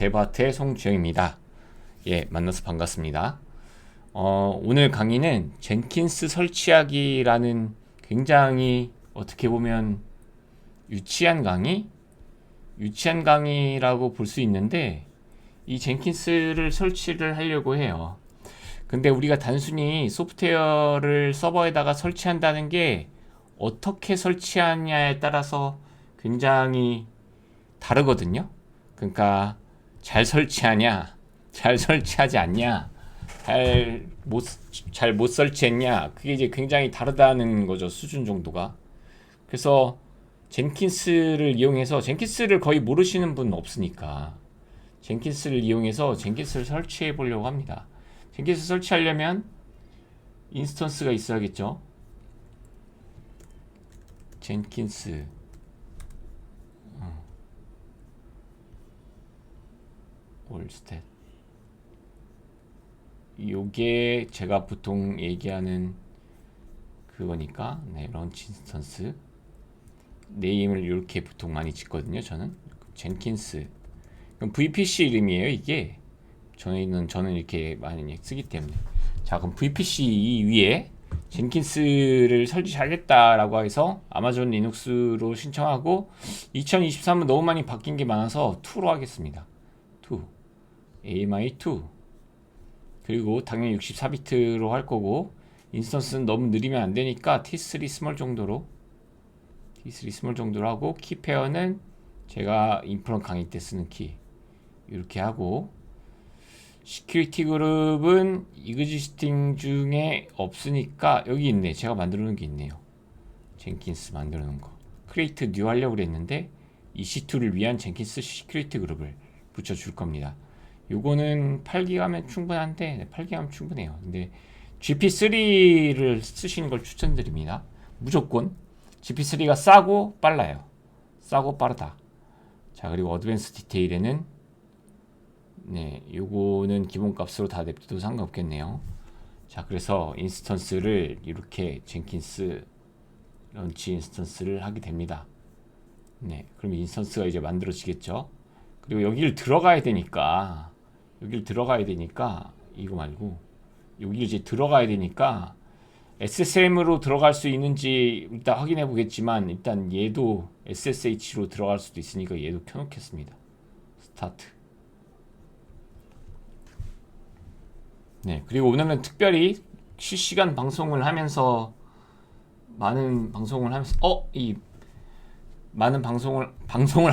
데바트의 송주영입니다. 예, 만나서 반갑습니다. 오늘 강의는 젠킨스 설치하기라는 굉장히 어떻게 보면 유치한 강의? 유치한 강의라고 볼 수 있는데 이 젠킨스를 설치를 하려고 해요. 근데 우리가 단순히 소프트웨어를 서버에다가 설치한다는 게 어떻게 설치하냐에 따라서 굉장히 다르거든요. 그러니까 잘 설치하냐, 잘 설치하지 않냐, 잘 못 설치했냐, 그게 이제 굉장히 다르다는 거죠. 수준 정도가. 그래서 젠킨스를 이용해서, 젠킨스를 거의 모르시는 분 없으니까 젠킨스를 이용해서 젠킨스를 설치해 보려고 합니다. 젠킨스 설치하려면 인스턴스가 있어야겠죠. 젠킨스 올스탯, 요게 제가 보통 얘기하는 그거니까. 네, 런치 인스턴스 네임을 이렇게 보통 많이 짓거든요. 저는 젠킨스, 그럼 VPC 이름이에요. 이게 저는 이렇게 많이 쓰기 때문에. 자, 그럼 VPC 이 위에 젠킨스를 설치하겠다라고 해서 아마존 리눅스로 신청하고, 2023은 너무 많이 바뀐 게 많아서 2로 하겠습니다. 2 AMI2. 그리고 당연히 64비트로 할 거고, 인스턴스는 너무 느리면 안 되니까 T3 스몰 정도로 하고, 키페어는 제가 인프런 강의 때 쓰는 키 이렇게 하고, 시큐리티 그룹은 이그지스팅 중에 없으니까 여기 있네. 제가 만들어 놓은 게 있네요. 젠킨스 만들어 놓은 거. 크리에이트 뉴 하려고 그랬는데 EC2를 위한 젠킨스 시큐리티 그룹을 붙여줄 겁니다. 요거는 8기가면 충분한데, 네, 8기가면 충분해요. 근데 GP3를 쓰시는 걸 추천드립니다. 무조건 GP3가 싸고 빨라요. 싸고 빠르다. 자, 그리고 어드밴스 디테일에는, 네, 요거는 기본값으로 다 냅둬도 상관없겠네요. 자, 그래서 인스턴스를 이렇게 젠킨스 런치 인스턴스를 하게 됩니다. 네, 그럼 인스턴스가 이제 만들어지겠죠. 그리고 여기를 들어가야 되니까 이거 말고 여기 이제 들어가야 되니까 SSM으로 들어갈 수 있는지 일단 확인해 보겠지만, 일단 얘도 SSH로 들어갈 수도 있으니까 얘도 켜놓겠습니다. 스타트. 네, 그리고 오늘은 특별히 실시간 방송을 하면서 많은 방송을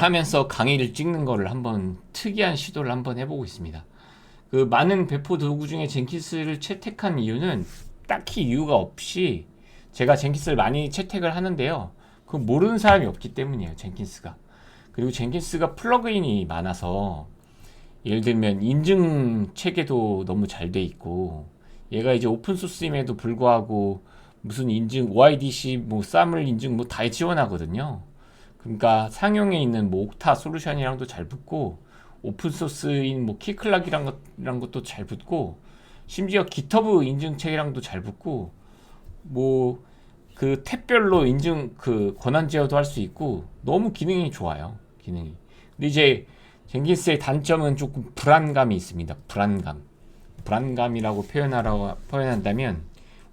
하면서 강의를 찍는 거를 한번 특이한 시도를 한번 해보고 있습니다. 그 많은 배포 도구 중에 젠킨스를 채택한 이유는 딱히 이유가 없이, 제가 젠킨스를 많이 채택을 하는데요, 그 모르는 사람이 없기 때문이에요. 젠킨스가. 그리고 젠킨스가 플러그인이 많아서, 예를 들면 인증 체계도 너무 잘 돼 있고, 얘가 이제 오픈소스임에도 불구하고 무슨 인증 OIDC 뭐 사물 인증 뭐 다 지원하거든요. 그러니까 상용에 있는 뭐 옥타 솔루션이랑도 잘 붙고, 오픈소스인 뭐 키클락이란 것도 잘 붙고, 심지어 GitHub 인증 체계랑도 잘 붙고, 뭐 그 탭별로 인증 그 권한 제어도 할 수 있고, 너무 기능이 좋아요. 기능이. 근데 이제 젠킨스의 단점은 조금 불안감이 있습니다. 불안감이라고 표현한다면,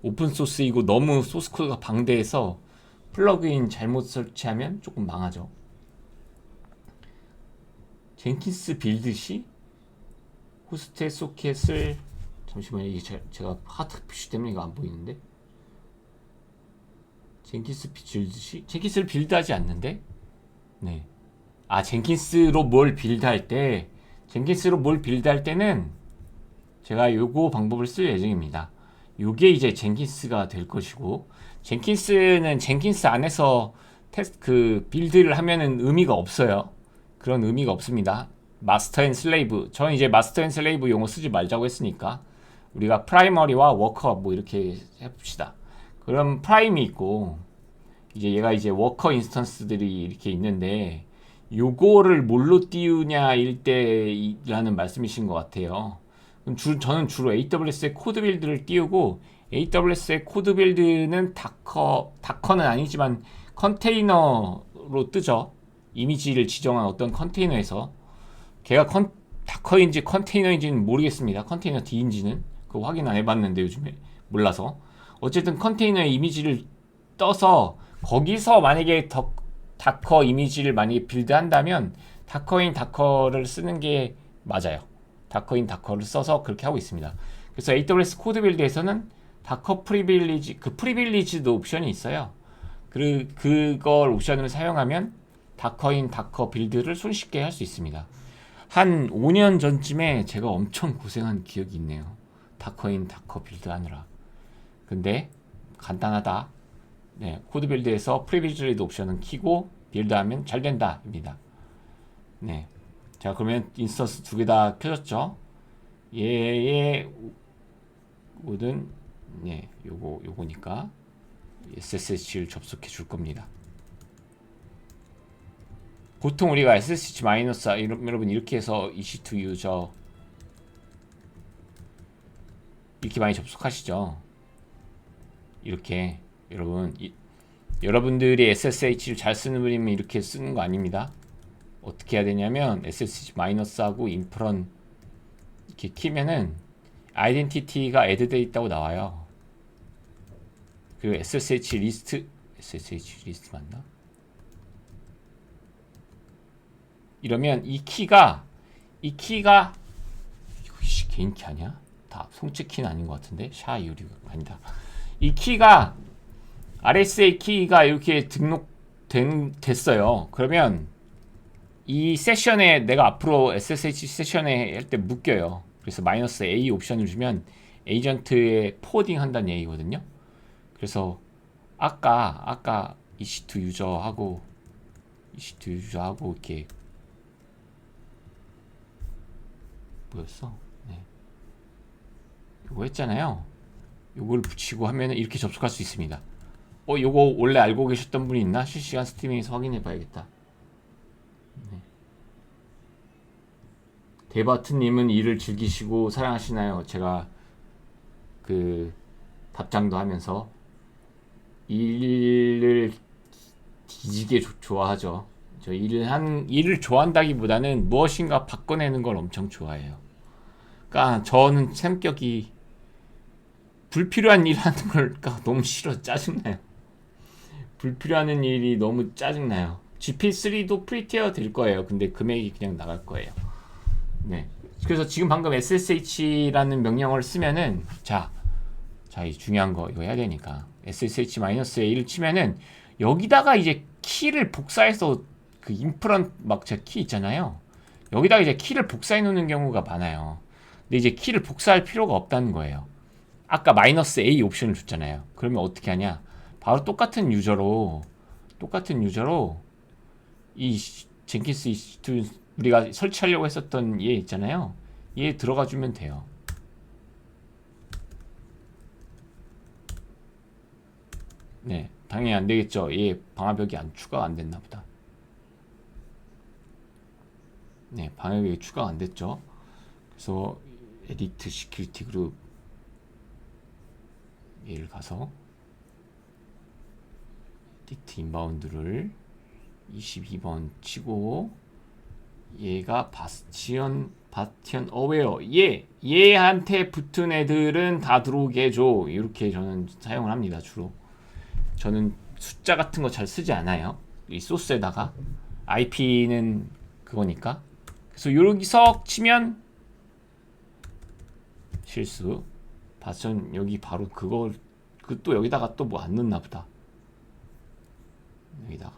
오픈소스이고 너무 소스코드가 방대해서 플러그인 잘못 설치하면 조금 망하죠. 젠킨스 빌드 시 호스트의 소켓을, 잠시만요, 이게 제가 하트 표시 때문에 이거 안 보이는데, 젠킨스 빌드 시, 젠킨스를 빌드하지 않는데, 네, 젠킨스로 뭘 빌드할 때는 제가 요거 방법을 쓸 예정입니다. 요게 이제 젠킨스가 될 것이고, 젠킨스는 젠킨스 안에서 빌드를 하면은 의미가 없어요. 그런 의미가 없습니다. 마스터 앤 슬레이브, 저는 이제 마스터 앤 슬레이브 용어 쓰지 말자고 했으니까 우리가 프라이머리와 워커 뭐 이렇게 해봅시다. 그럼 프라임이 있고, 이제 얘가 이제 워커 인스턴스들이 이렇게 있는데, 요거를 뭘로 띄우냐 일때라는 말씀이신 것 같아요. 그럼 저는 주로 AWS의 코드 빌드를 띄우고, AWS의 코드 빌드는 다커는 아니지만 컨테이너로 뜨죠. 이미지를 지정한 어떤 컨테이너에서 걔가 다커인지 컨테이너인지는 모르겠습니다. 컨테이너 D인지는 그거 확인 안 해봤는데 요즘에 몰라서. 어쨌든 컨테이너의 이미지를 떠서 거기서 만약에 다커 이미지를 만약에 빌드한다면 다커인 다커를 쓰는 게 맞아요. 다커인 다커를 써서 그렇게 하고 있습니다. 그래서 AWS 코드 빌드에서는 다커 프리빌리지, 그 프리빌리지도 옵션이 있어요. 그걸 옵션을 사용하면 다커인 다커 빌드를 손쉽게 할 수 있습니다. 한 5년 전쯤에 제가 엄청 고생한 기억이 있네요. 다커인 다커 빌드 하느라. 근데 간단하다. 네, 코드 빌드에서 프리빌리지 옵션은 키고 빌드하면 잘 된다입니다. 네, 자 그러면 인스턴스 두 개 다 켜졌죠? 얘의 모든 네, 요거니까 SSH를 접속해 줄 겁니다. 보통 우리가 SSH 마이너스 여러분 이렇게 해서 EC2 유저 이렇게 많이 접속하시죠. 이렇게 여러분들이 SSH를 잘 쓰는 분이면 이렇게 쓰는 거 아닙니다. 어떻게 해야 되냐면 SSH 마이너스하고 인프런 이렇게 키면은 아이덴티티가 애드되어 있다고 나와요. 그리고 SSH 리스트 맞나? 이러면 이 키가 이거 개인 키 아니야? 다 송채 키는 아닌 것 같은데 샤 유리 아니다. 이 키가 RSA 키가 이렇게 됐어요. 그러면 이 세션에 내가 앞으로 SSH 세션에 할 때 묶여요. 그래서 마이너스 A 옵션을 주면 에이전트에 포워딩 한다는 얘기거든요. 그래서 아까 EC2 유저하고 이렇게 뭐였어? 네. 요거 했잖아요. 요걸 붙이고 하면 이렇게 접속할 수 있습니다. 요거 원래 알고 계셨던 분이 있나? 실시간 스트리밍에서 확인해 봐야겠다. 네. 데바트님은 일을 즐기시고 사랑하시나요? 제가 그 답장도 하면서 일을 뒤지게 좋아하죠. 저 일을 좋아한다기보다는 무엇인가 바꿔내는 걸 엄청 좋아해요. 그러니까 저는 성격이 불필요한 일 하는 걸 너무 싫어. 짜증나요. 불필요한 일이 너무 짜증나요. GP3도 프리티어 될 거예요. 근데 금액이 그냥 나갈 거예요. 네. 그래서 지금 방금 SSH라는 명령어를 쓰면은 이 중요한 거 이거 해야 되니까 SSH-A를 치면은 여기다가 이제 키를 복사해서 그 인프런 막 제 키 있잖아요. 여기다가 이제 키를 복사해 놓는 경우가 많아요. 근데 이제 키를 복사할 필요가 없다는 거예요. 아까 마이너스 A 옵션을 줬잖아요. 그러면 어떻게 하냐? 바로 똑같은 유저로 이 젠킨스 EC2 우리가 설치하려고 했었던 얘 있잖아요. 얘 들어가 주면 돼요. 네, 당연히 안 되겠죠. 얘 방화벽이 추가가 안 됐나 보다. 네, 방화벽이 추가가 안 됐죠. 그래서 에디트 시큐리티 그룹 얘를 가서 에디트 인바운드를 22번 치고 얘가 바스티언 어웨어 얘한테 붙은 애들은 다 들어오게 해줘. 이렇게 저는 사용을 합니다. 주로 저는 숫자 같은 거 잘 쓰지 않아요. 이 소스에다가 IP는 그거니까. 그래서 여기서 치면 실수 바스티언 여기 바로 그걸 또 여기다가 또 뭐 안 넣나 보다. 여기다가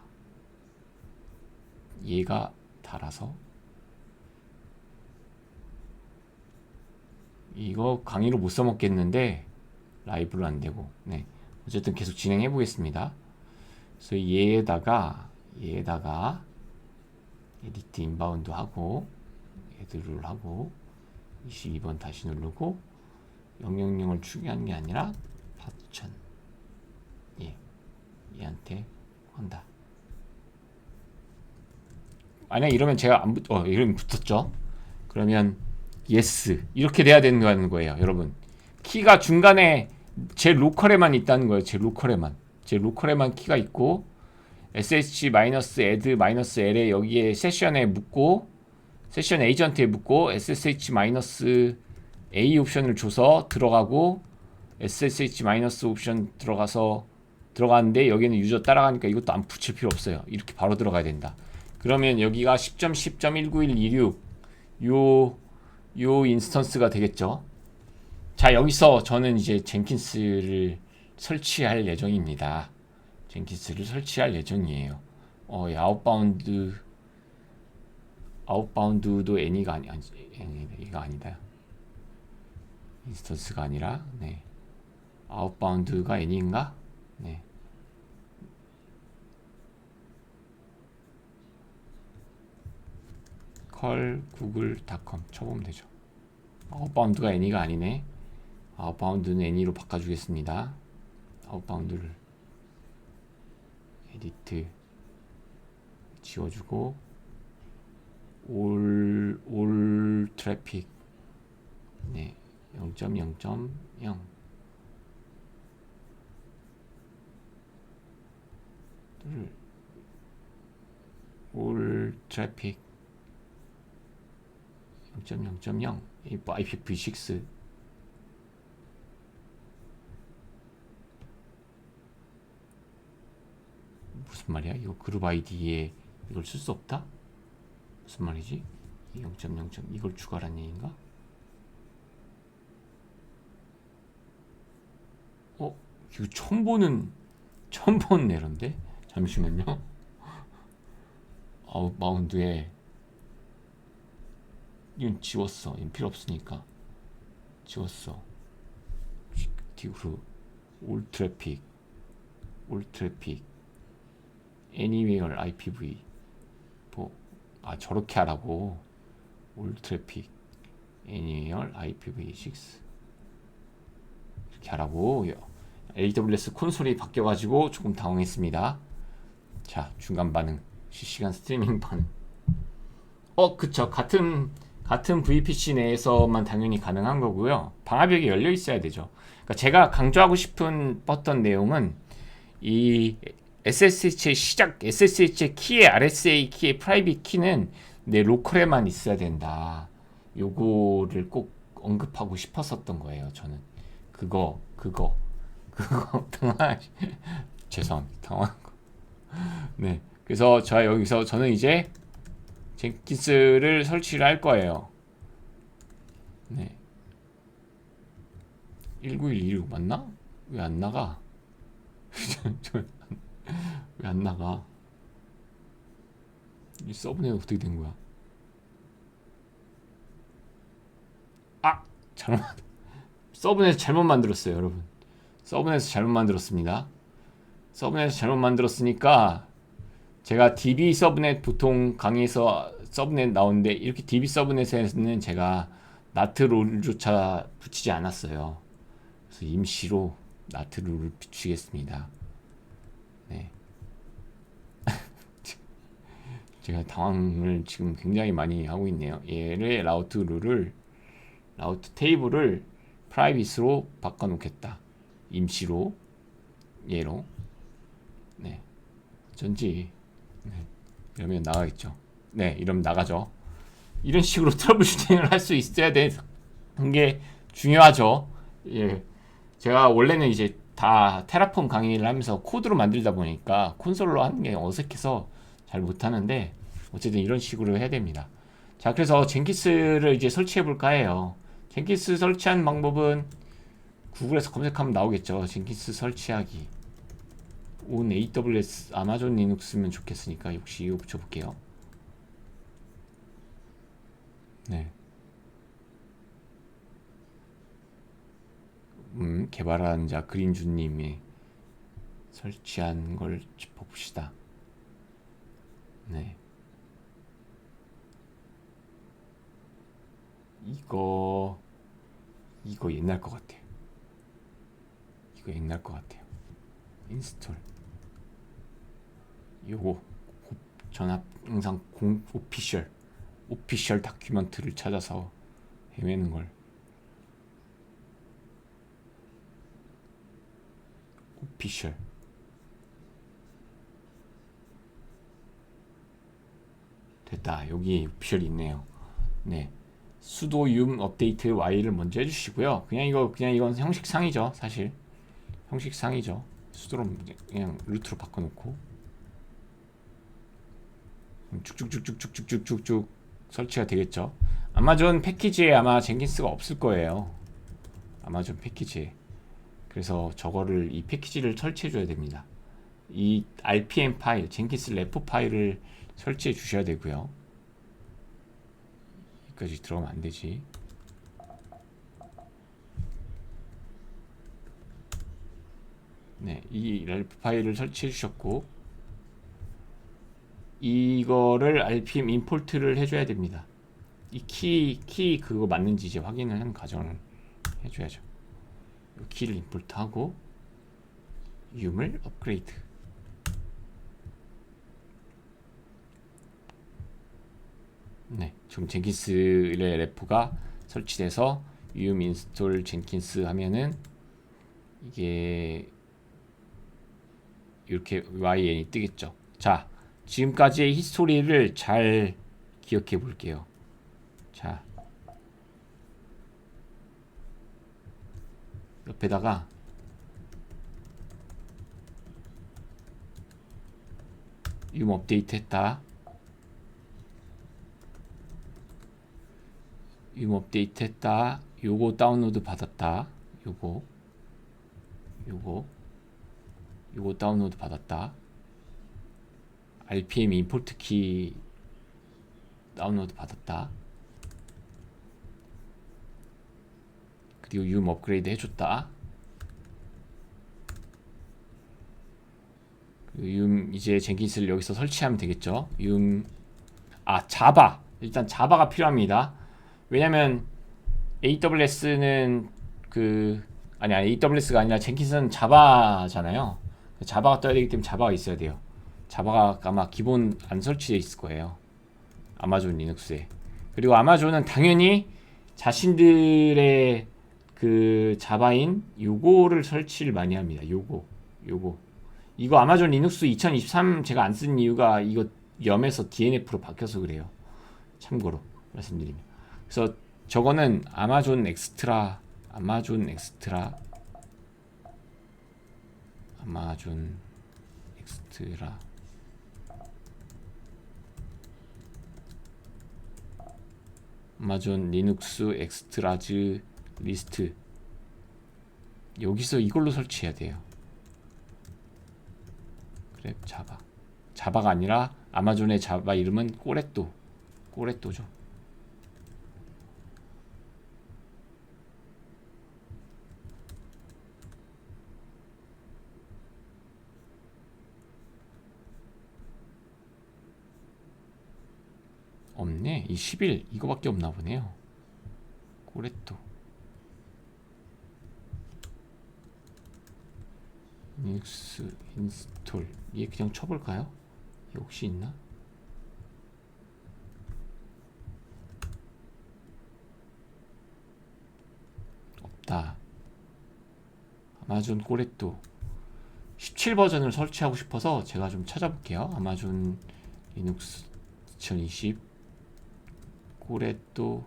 얘가 달아서 이거 강의로 못 써먹겠는데 라이브로 안 되고 네 어쨌든 계속 진행해 보겠습니다. 그래서 얘에다가 에디트 인바운드 하고 애들을 하고 22번 다시 누르고 000을 추가하는 게 아니라 파천 얘한테 한다. 만약 이러면 제가 이러면 붙었죠. 그러면 yes 이렇게 돼야 되는 거예요. 여러분 키가 중간에 제 로컬에만 있다는 거예요. 제 로컬에만 키가 있고 SH-add-l에 여기에 세션에 묻고 세션 에이전트에 묻고 SSH-A 옵션을 줘서 들어가고 SSH- 옵션 들어가는데 여기는 유저 따라가니까 이것도 안 붙일 필요 없어요. 이렇게 바로 들어가야 된다. 그러면 여기가 10.10.19126 요 인스턴스가 되겠죠. 자, 여기서 저는 이제 젠킨스를 설치할 예정입니다. 젠킨스를 설치할 예정이에요. 아웃바운드도 애니가 애니가 아니다. 인스턴스가 아니라, 네. 아웃바운드가 애니인가? 네. 컬 구글닷컴 쳐보면 되죠. 아웃바운드가 애니가 아니네. 아웃바운드는 애니로 바꿔주겠습니다. 아웃바운드를 에디트 지워주고 올 트래픽 네 0.0.0 올 트래픽 0.0.0 IPv6 무슨 말이야? 이거 그룹 아이디에 이걸 쓸 수 없다? 무슨 말이지? 0.0. 이걸 추가란 얘기인가? 이거 처음 보는 에러인데? 잠시만요. 아웃바운드에 이건 지웠어. 이건 필요 없으니까 지웠어. 뒤로 올 트래픽 anywhere IPv 저렇게 하라고. 올 트래픽 anywhere IPv6 이렇게 하라고. AWS 콘솔이 바뀌어가지고 조금 당황했습니다. 자, 중간 반응, 실시간 스트리밍 반응. 그쵸. 같은 VPC 내에서만 당연히 가능한 거고요. 방화벽이 열려 있어야 되죠. 그러니까 제가 강조하고 싶었던 내용은 이 SSH의 시작, SSH의 키의 RSA 키의 프라이빗 키는 내 로컬에만 있어야 된다. 요거를 꼭 언급하고 싶었었던 거예요. 저는 그거 죄송합니다. 당황한 거. 네. 그래서 여기서 저는 이제 젠킨스를 설치를 할 거예요. 네. 19126 맞나? 왜 안 나가? 왜 안 나가? 이 서브넷 어떻게 된 거야? 서브넷 잘못 만들었어요, 여러분. 서브넷 잘못 만들었습니다. 서브넷 잘못 만들었으니까 제가 DB 서브넷 보통 강의에서 서브넷 나오는데 이렇게 DB 서브넷에는 제가 나트 룰조차 붙이지 않았어요. 그래서 임시로 나트 룰을 붙이겠습니다. 네. 제가 당황을 지금 굉장히 많이 하고 있네요. 얘를 라우트 테이블을 프라이빗으로 바꿔놓겠다. 임시로 얘로. 네. 어쩐지. 네. 이러면 나가겠죠. 네, 이러면 나가죠. 이런 식으로 트러블 슈팅을 할 수 있어야 되는 게 중요하죠. 예. 제가 원래는 이제 다 테라폼 강의를 하면서 코드로 만들다 보니까 콘솔로 하는 게 어색해서 잘 못하는데 어쨌든 이런 식으로 해야 됩니다. 자, 그래서 젠킨스를 이제 설치해 볼까 해요. 젠킨스 설치한 방법은 구글에서 검색하면 나오겠죠. 젠킨스 설치하기 on AWS 아마존 리눅스면 좋겠으니까 역시 이거 붙여볼게요. 네. 개발한 자 그린주님이 설치한 걸 짚어봅시다. 네. 이거 옛날 것 같아요. 이거 옛날 것 같아요. 인스톨. 요거 전압 영상 오피셜 다큐멘트를 찾아서 헤매는 걸. 오피셜. 됐다. 여기 오피셜이 있네요. 네, sudo yum update y를 먼저 해주시고요. 그냥 이건 형식상이죠. 사실 형식상이죠. sudo로 그냥 루트로 바꿔놓고 쭉쭉쭉쭉쭉쭉쭉쭉 설치가 되겠죠. 아마존 패키지에 아마 젠킨스가 없을 거예요. 아마존 패키지에. 그래서 저거를 이 패키지를 설치해 줘야 됩니다. 이 RPM 파일, 젠킨스 레포 파일을 설치해 주셔야 되고요. 여기까지 들어가면 안 되지. 네, 이 레포 파일을 설치해 주셨고, 이거를 RPM 임포트를 해줘야 됩니다. 이 키 그거 맞는지 이제 확인을 하는 과정을 해줘야죠. 이 키를 임포트하고 yum을 업그레이드. 네, 지금 젠킨스의 레포가 설치돼서 yum 인스톨 젠킨스 하면은 이게 이렇게 YN이 뜨겠죠. 자, 지금까지의 히스토리를 잘 기억해 볼게요. 자, 옆에다가 yum 업데이트 했다. yum 업데이트 했다. 요거 다운로드 받았다. 요거 다운로드 받았다. RPM 임포트 키 다운로드 받았다. 그리고 yum 업그레이드 해줬다. yum 이제 젠킨스를 여기서 설치하면 되겠죠. yum 자바, 일단 자바가 필요합니다. 왜냐면 AWS는 AWS가 아니라 젠킨스는 자바잖아요. 자바가 떠야 되기 때문에 자바가 있어야 돼요. 자바가 아마 기본 안 설치되어 있을 거예요. 아마존 리눅스에. 그리고 아마존은 당연히 자신들의 그 자바인 요거를 설치를 많이 합니다. 이거 아마존 리눅스 2023 제가 안 쓴 이유가 이거 염에서 DNF로 바뀌어서 그래요. 참고로 말씀드리면. 그래서 저거는 아마존 엑스트라 아마존 리눅스 엑스트라즈 리스트 여기서 이걸로 설치해야 돼요. 그래, 자바가 아니라 아마존의 자바 이름은 꼬레또죠. 없네. 이 11 이거밖에 없나 보네요. 꼬레또 리눅스 인스톨 얘 그냥 쳐볼까요? 얘 혹시 있나? 없다. 아마존 꼬레또 17 버전을 설치하고 싶어서 제가 좀 찾아볼게요. 아마존 리눅스 2020 꼬레또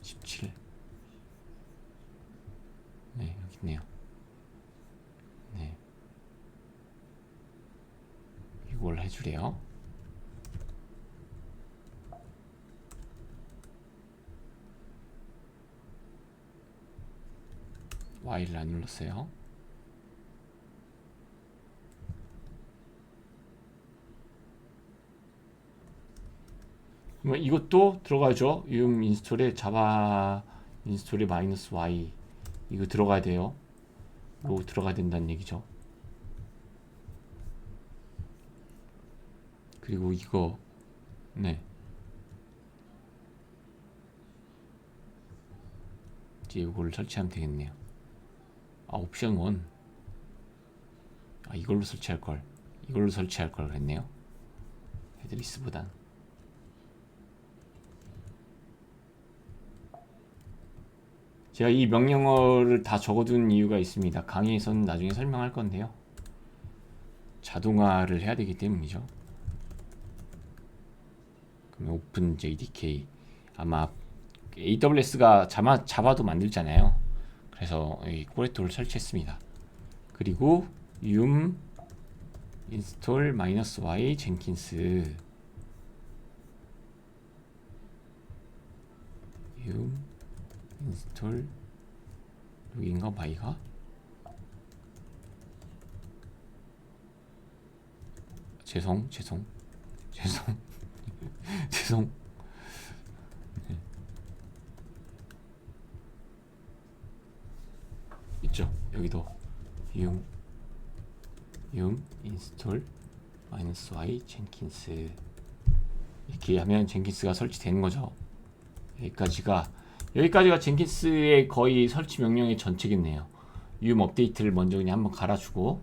17. 네, 여기 있네요. 네, 이걸 해주래요. Y를 안 눌렀어요. 그러면 이것도 들어가죠. yum 인스톨에 자바 인스톨에 -y 이거 들어가야 돼요. 이거 들어가야 된다는 얘기죠. 그리고 이거 네 이제 이거를 설치하면 되겠네요. 옵션 1 이걸로 설치할 걸 그랬네요. 헤드리스보단 제가 이 명령어를 다 적어둔 이유가 있습니다. 강의에서는 나중에 설명할 건데요. 자동화를 해야 되기 때문이죠. 그러면 오픈 JDK 아마 AWS가 자바도 만들잖아요. 그래서 이 코레토를 설치했습니다. 그리고 yum install -y 젠킨스 yum install 여기인가 my가 죄송 죄송 네. 있죠 여기도 yum install -y 젠킨스 이렇게 하면 젠킨스가 설치되는 거죠. 여기까지가 젠킨스의 거의 설치 명령의 전체겠네요. yum 업데이트를 먼저 그냥 한번 갈아주고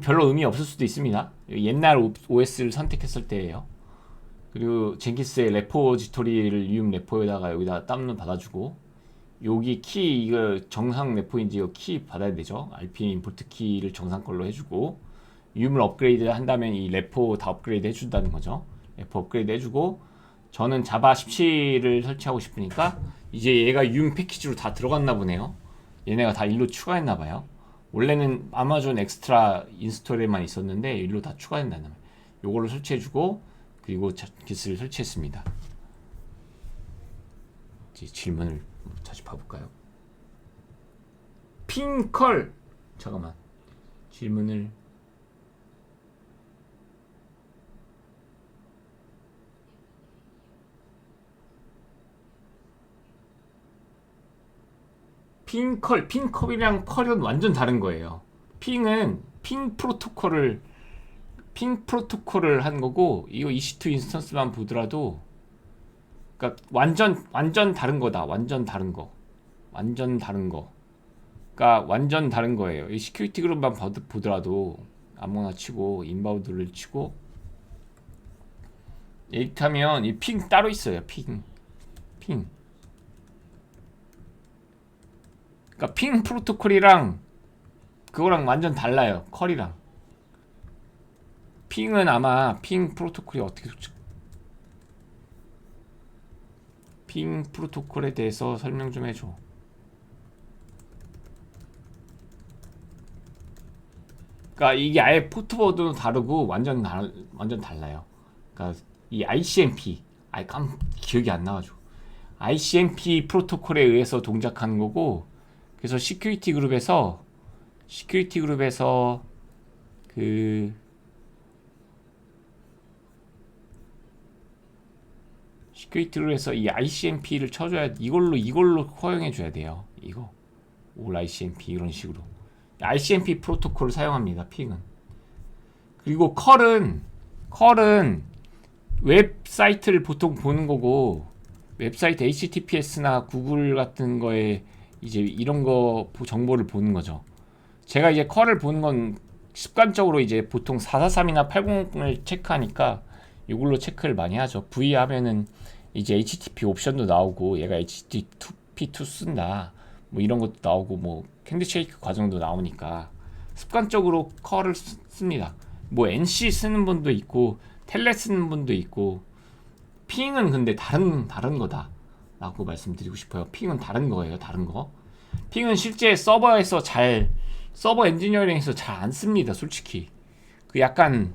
별로 의미 없을 수도 있습니다. 옛날 OS를 선택했을 때예요. 그리고 젠킨스의 레포지토리를 yum 레포에다가 여기다 다운로드 받아주고 여기 키 이거 정상 레포인지 이거 키 받아야 되죠. RPM 임포트 키를 정상 걸로 해주고 yum을 업그레이드 한다면 이 레포 다 업그레이드 해준다는 거죠. 레포 업그레이드 해주고 저는 자바 17을 설치하고 싶으니까 이제 얘가 yum 패키지로 다 들어갔나 보네요. 얘네가 다 일로 추가했나 봐요. 원래는 아마존 엑스트라 인스톨에만 있었는데 일로 다 추가된다는 거예요. 요걸로 설치해주고 그리고 젠킨스를 설치했습니다. 이제 질문을 다시 봐볼까요? 핑컬 잠깐만 질문을 핑컵이랑 컬은 완전 다른 거예요. 핑은 핑 프로토콜을 한 거고 이거 EC2 인스턴스만 보더라도 그러니까 완전 다른 거다. 완전 다른 거. 그러니까 완전 다른 거예요. 이 시큐리티 그룹만 보더라도 아무거나 치고 인바우드를 치고 이렇게 하면 이 핑 따로 있어요. 핑. 그러니까 핑 프로토콜이랑 그거랑 완전 달라요. 컬이랑. 핑은 아마 핑 프로토콜이 어떻게 핑 프로토콜에 대해서 설명 좀 해줘. 그러니까 이게 아예 포트보드도 다르고 완전 달라요. 그러니까 이 ICMP 기억이 안 나가지고 ICMP 프로토콜에 의해서 동작하는 거고 그래서 시큐리티 그룹에서 그 시큐리티 그룹에서 이 ICMP를 쳐줘야 이걸로 허용해 줘야 돼요. 이거 올 ICMP 이런 식으로 ICMP 프로토콜을 사용합니다. 핑은. 그리고 컬은 웹사이트를 보통 보는 거고 웹사이트 HTTPS나 구글 같은 거에 이제 이런 거 정보를 보는 거죠. 제가 이제 컬을 보는 건 습관적으로 이제 보통 443이나 800을 체크하니까 이걸로 체크를 많이 하죠. V 하면은 이제 HTTP 옵션도 나오고 얘가 HTTP2 쓴다. 뭐 이런 것도 나오고 뭐 캔디쉐이크 과정도 나오니까 습관적으로 컬을 씁니다. 뭐 NC 쓰는 분도 있고 텔레 쓰는 분도 있고 핑은 근데 다른 거다 라고 말씀드리고 싶어요. 핑은 다른 거예요. 다른 거. 핑은 실제 서버 엔지니어링에서 잘 안 씁니다. 솔직히 그 약간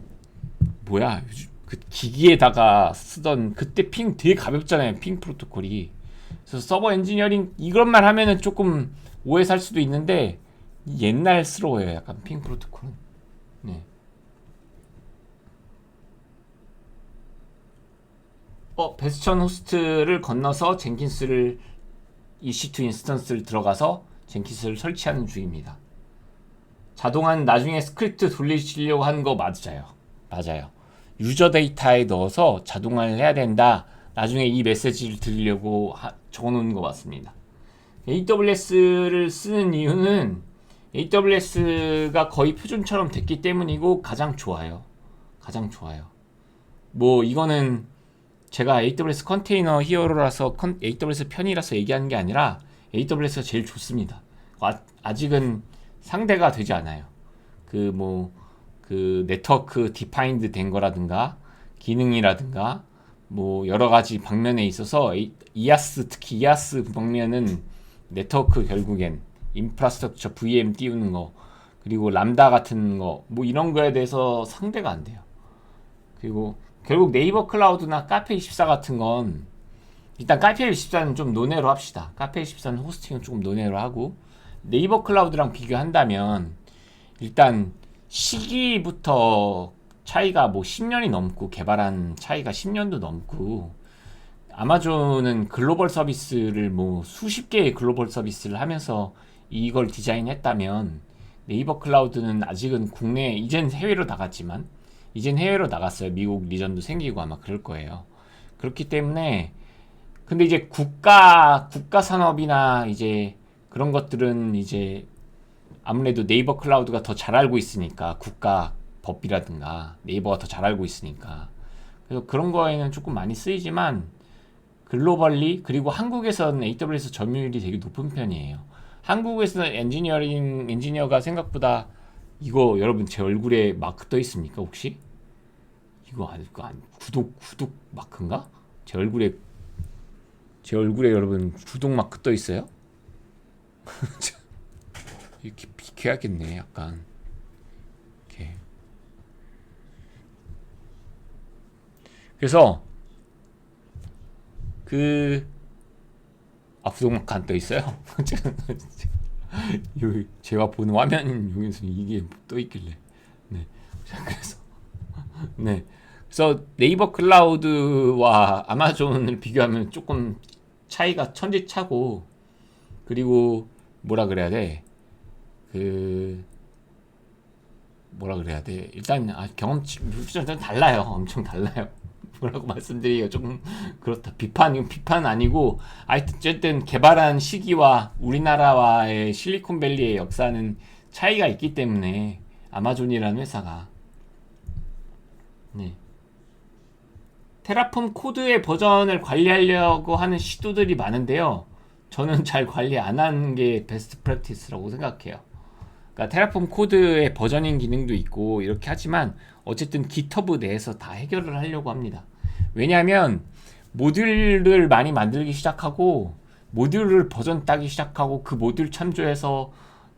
뭐야 그 기기에다가 쓰던 그때 핑 되게 가볍잖아요. 핑 프로토콜이. 그래서 서버 엔지니어링 이것만 하면은 조금 오해 살 수도 있는데 옛날스러워요. 약간 핑 프로토콜은. 네. 베스천 호스트를 건너서 젠킨스를 EC2 인스턴스를 들어가서 젠킨스를 설치하는 중입니다. 자동화는 나중에 스크립트 돌리시려고 하는 거 맞아요. 유저 데이터에 넣어서 자동화를 해야 된다. 나중에 이 메시지를 드리려고 적어놓은 거 맞습니다. AWS를 쓰는 이유는 AWS가 거의 표준처럼 됐기 때문이고 가장 좋아요. 뭐 이거는 제가 AWS 컨테이너 히어로라서 AWS 편이라서 얘기하는 게 아니라 AWS가 제일 좋습니다. 아직은 상대가 되지 않아요. 그 네트워크 디파인드 된 거라든가 기능이라든가 뭐 여러 가지 방면에 있어서 이아스, 특히 이아스 방면은 네트워크, 결국엔 인프라스트럭처 VM 띄우는 거, 그리고 람다 같은 거, 뭐 이런 거에 대해서 상대가 안 돼요. 그리고 결국 네이버 클라우드나 카페24 같은 건, 일단 카페24는 좀 논외로 합시다. 카페24는 호스팅은 조금 논외로 하고, 네이버 클라우드랑 비교한다면 일단 시기부터 차이가 뭐 10년이 넘고, 개발한 차이가 10년도 넘고, 아마존은 글로벌 서비스를 뭐 수십 개의 글로벌 서비스를 하면서 이걸 디자인했다면, 네이버 클라우드는 아직은 국내, 이젠 해외로 나갔지만, 이젠 해외로 나갔어요. 미국 리전도 생기고 아마 그럴 거예요. 그렇기 때문에, 근데 이제 국가 산업이나 이제 그런 것들은 이제 아무래도 네이버 클라우드가 더 잘 알고 있으니까, 국가 법이라든가 네이버가 더 잘 알고 있으니까, 그래서 그런 거에는 조금 많이 쓰이지만, 글로벌리, 그리고 한국에서는 AWS 점유율이 되게 높은 편이에요. 한국에서는 엔지니어가 생각보다, 이거 여러분 제 얼굴에 마크 떠 있습니까 혹시? 이거 구독 마크인가? 제 얼굴에 여러분 구독 마크 떠 있어요? 이렇게 비켜야겠네, 약간. 이렇게. 그래서 구독 마크 안 떠 있어요? 여기 제가 보는 화면 여기서 이게 떠 있길래. 네. 자, 네. 그래서 네이버 클라우드와 아마존을 비교하면 조금 차이가 천지차고, 그리고 뭐라 그래야 돼? 그 뭐라 그래야 돼? 일단 경험치 좀 달라요. 엄청 달라요. 뭐라고 말씀드리기가 조금 그렇다. 이건 비판 아니고, 어쨌든 개발한 시기와 우리나라와의 실리콘밸리의 역사는 차이가 있기 때문에, 아마존이라는 회사가. 네. 테라폼 코드의 버전을 관리하려고 하는 시도들이 많은데요. 저는 잘 관리 안 하는 게 베스트 프랙티스라고 생각해요. 그러니까 테라폼 코드의 버저닝 기능도 있고 이렇게 하지만, 어쨌든 GitHub 내에서 다 해결을 하려고 합니다. 왜냐하면 모듈을 많이 만들기 시작하고, 모듈을 버전 따기 시작하고, 그 모듈 참조해서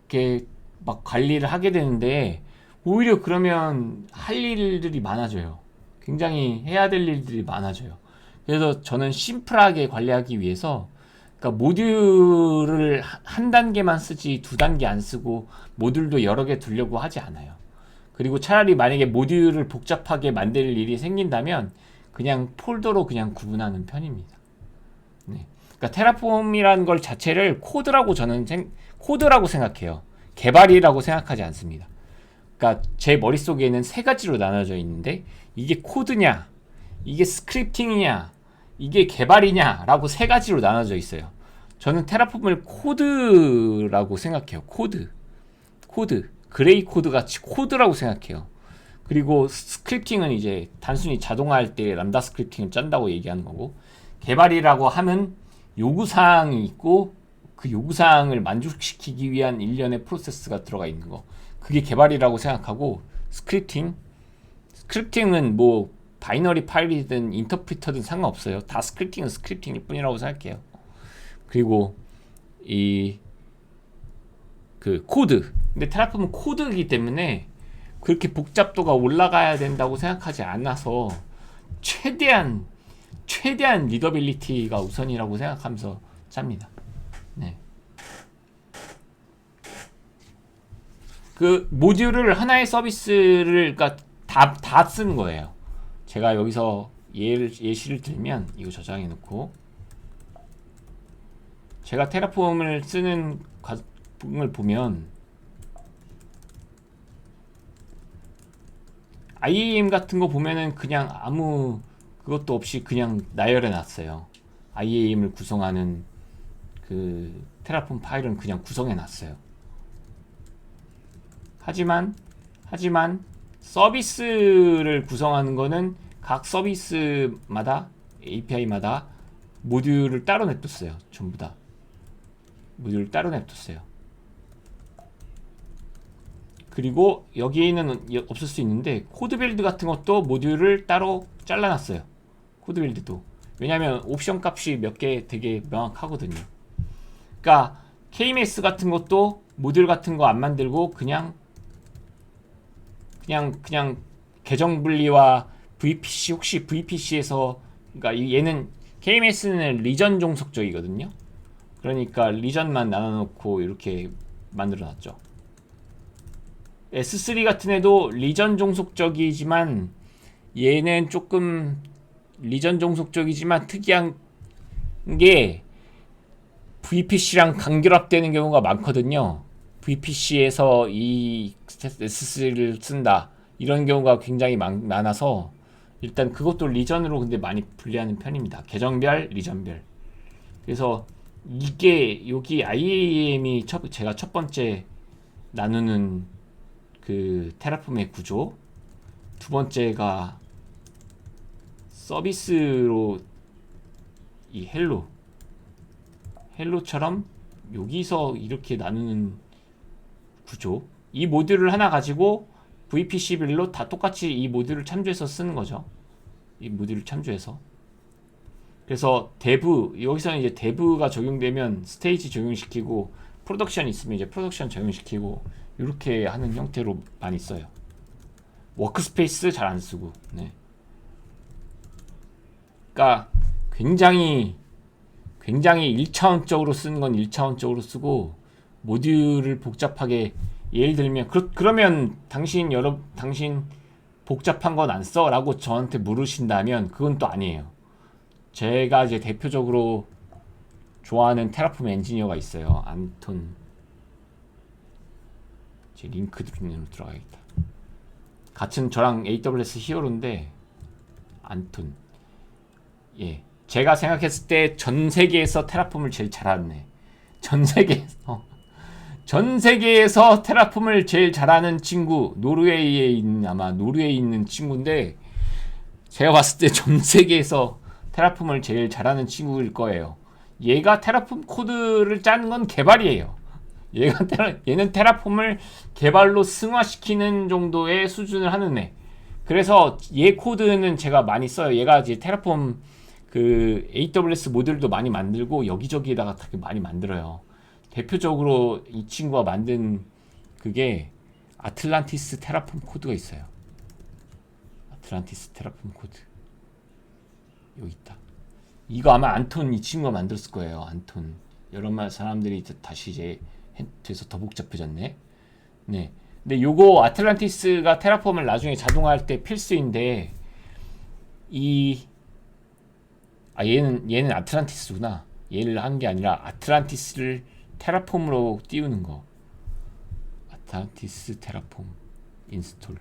이렇게 막 관리를 하게 되는데, 오히려 그러면 할 일들이 많아져요. 굉장히 해야 될 일들이 많아져요. 그래서 저는 심플하게 관리하기 위해서, 그러니까 모듈을 한 단계만 쓰지 두 단계 안 쓰고, 모듈도 여러 개 두려고 하지 않아요. 그리고 차라리 만약에 모듈을 복잡하게 만들 일이 생긴다면 그냥 폴더로 그냥 구분하는 편입니다. 네. 그러니까 테라폼이라는 걸 자체를 코드라고 생각해요. 개발이라고 생각하지 않습니다. 그러니까 제 머릿속에는 세 가지로 나눠져 있는데, 이게 코드냐, 이게 스크립팅이냐, 이게 개발이냐 라고 세 가지로 나눠져 있어요. 저는 테라폼을 코드라고 생각해요. 코드. 그레이 코드 같이 코드라고 생각해요. 그리고 스크립팅은 이제 단순히 자동화할 때 람다 스크립팅을 짠다고 얘기하는 거고, 개발이라고 하면 요구사항이 있고, 그 요구사항을 만족시키기 위한 일련의 프로세스가 들어가 있는 거, 그게 개발이라고 생각하고, 스크립팅은 뭐 바이너리 파일이든 인터프리터든 상관없어요. 다 스크립팅은 스크립팅일 뿐이라고 생각해요. 그리고 코드. 근데 테라폼은 코드이기 때문에 그렇게 복잡도가 올라가야 된다고 생각하지 않아서, 최대한 리더빌리티가 우선이라고 생각하면서 짭니다. 네. 그 모듈을 하나의 서비스를, 그러니까 다 쓰는 거예요. 제가 여기서 예시를 들면, 이거 저장해 놓고, 제가 테라폼을 쓰는 과정을 보면, IAM 같은 거 보면은 그냥 아무 그것도 없이 그냥 나열해 놨어요. IAM을 구성하는 그 테라폼 파일은 그냥 구성해 놨어요. 하지만 서비스를 구성하는 거는 각 서비스마다, API마다 모듈을 따로 냅뒀어요. 전부 다 모듈을 따로 냅뒀어요. 그리고 여기에는 없을 수 있는데, 코드 빌드 같은 것도 모듈을 따로 잘라놨어요. 코드 빌드도. 왜냐면 옵션 값이 몇 개 되게 명확하거든요. 그러니까 KMS 같은 것도 모듈 같은 거 안 만들고 그냥 계정 분리와 VPC, 혹시 VPC에서, 그러니까 얘는 KMS는 리전 종속적이거든요. 그러니까 리전만 나눠놓고 이렇게 만들어놨죠. S3 같은 애도 리전 종속적이지만 얘는 조금 리전 종속적이지만 특이한 게 VPC랑 간결합되는 경우가 많거든요. VPC에서 이 S3를 쓴다 이런 경우가 굉장히 많아서 일단 그것도 리전으로 근데 많이 분리하는 편입니다. 계정별, 리전별. 그래서 이게 여기 IAM이 제가 첫 번째 나누는 그 테라폼의 구조, 두 번째가 서비스로 이 헬로처럼 여기서 이렇게 나누는 구조, 이 모듈을 하나 가지고 VPC별로 다 똑같이 이 모듈을 참조해서 쓰는 거죠. 이 모듈을 참조해서. 그래서 데브, 여기서는 이제 데브가 적용되면 스테이지 적용시키고, 프로덕션 있으면 이제 프로덕션 적용시키고, 이렇게 하는 형태로 많이 써요. 워크스페이스 잘 안 쓰고. 네. 그러니까 굉장히 1차원적으로 쓰는 건 1차원적으로 쓰고, 모듈을 복잡하게, 예를 들면 그러면 당신 복잡한 건 안 써? 라고 저한테 물으신다면 그건 또 아니에요. 제가 이제 대표적으로 좋아하는 테라폼 엔지니어가 있어요. 안톤. 제 링크 드림으로 들어가야겠다. 같은 저랑 AWS 히어로인데 안톤. 예. 제가 생각했을 때 전 세계에서 테라폼을 제일 잘하네. 전 세계에서 테라폼을 제일 잘하는 친구, 노르웨이에 있는 친구인데, 제가 봤을 때 전 세계에서 테라폼을 제일 잘하는 친구일 거예요. 얘가 테라폼 코드를 짜는 건 개발이에요. 얘는 테라폼을 개발로 승화시키는 정도의 수준을 하는 애. 그래서 얘 코드는 제가 많이 써요. 얘가 이제 테라폼 그 AWS 모듈도 많이 만들고 여기저기에다가 되게 많이 만들어요. 대표적으로 이 친구가 만든 그게 아틀란티스 테라폼 코드가 있어요. 아틀란티스 테라폼 코드. 여기 있다. 이거 아마 안톤, 이 친구가 만들었을 거예요. 안톤. 여러 사람들이 다시 이제 돼서 더 복잡해졌네. 네. 근데 요거 아틀란티스가 테라폼을 나중에 자동화할 때 필수인데, 얘는 아틀란티스구나. 얘를 한 게 아니라 아틀란티스를 테라폼으로 띄우는 거. 아틀란티스 테라폼 인스톨.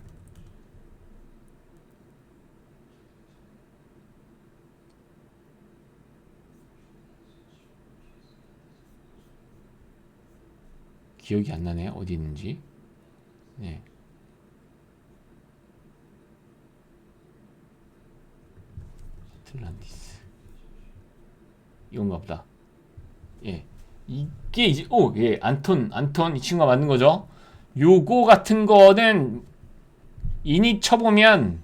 기억이 안 나네. 어디 있는지. 네. 아틀란티스. 이건가 보다. 예. 이게 이제 예, 안톤 이 친구가 만든 거죠. 요거 같은 거는 이닛 쳐보면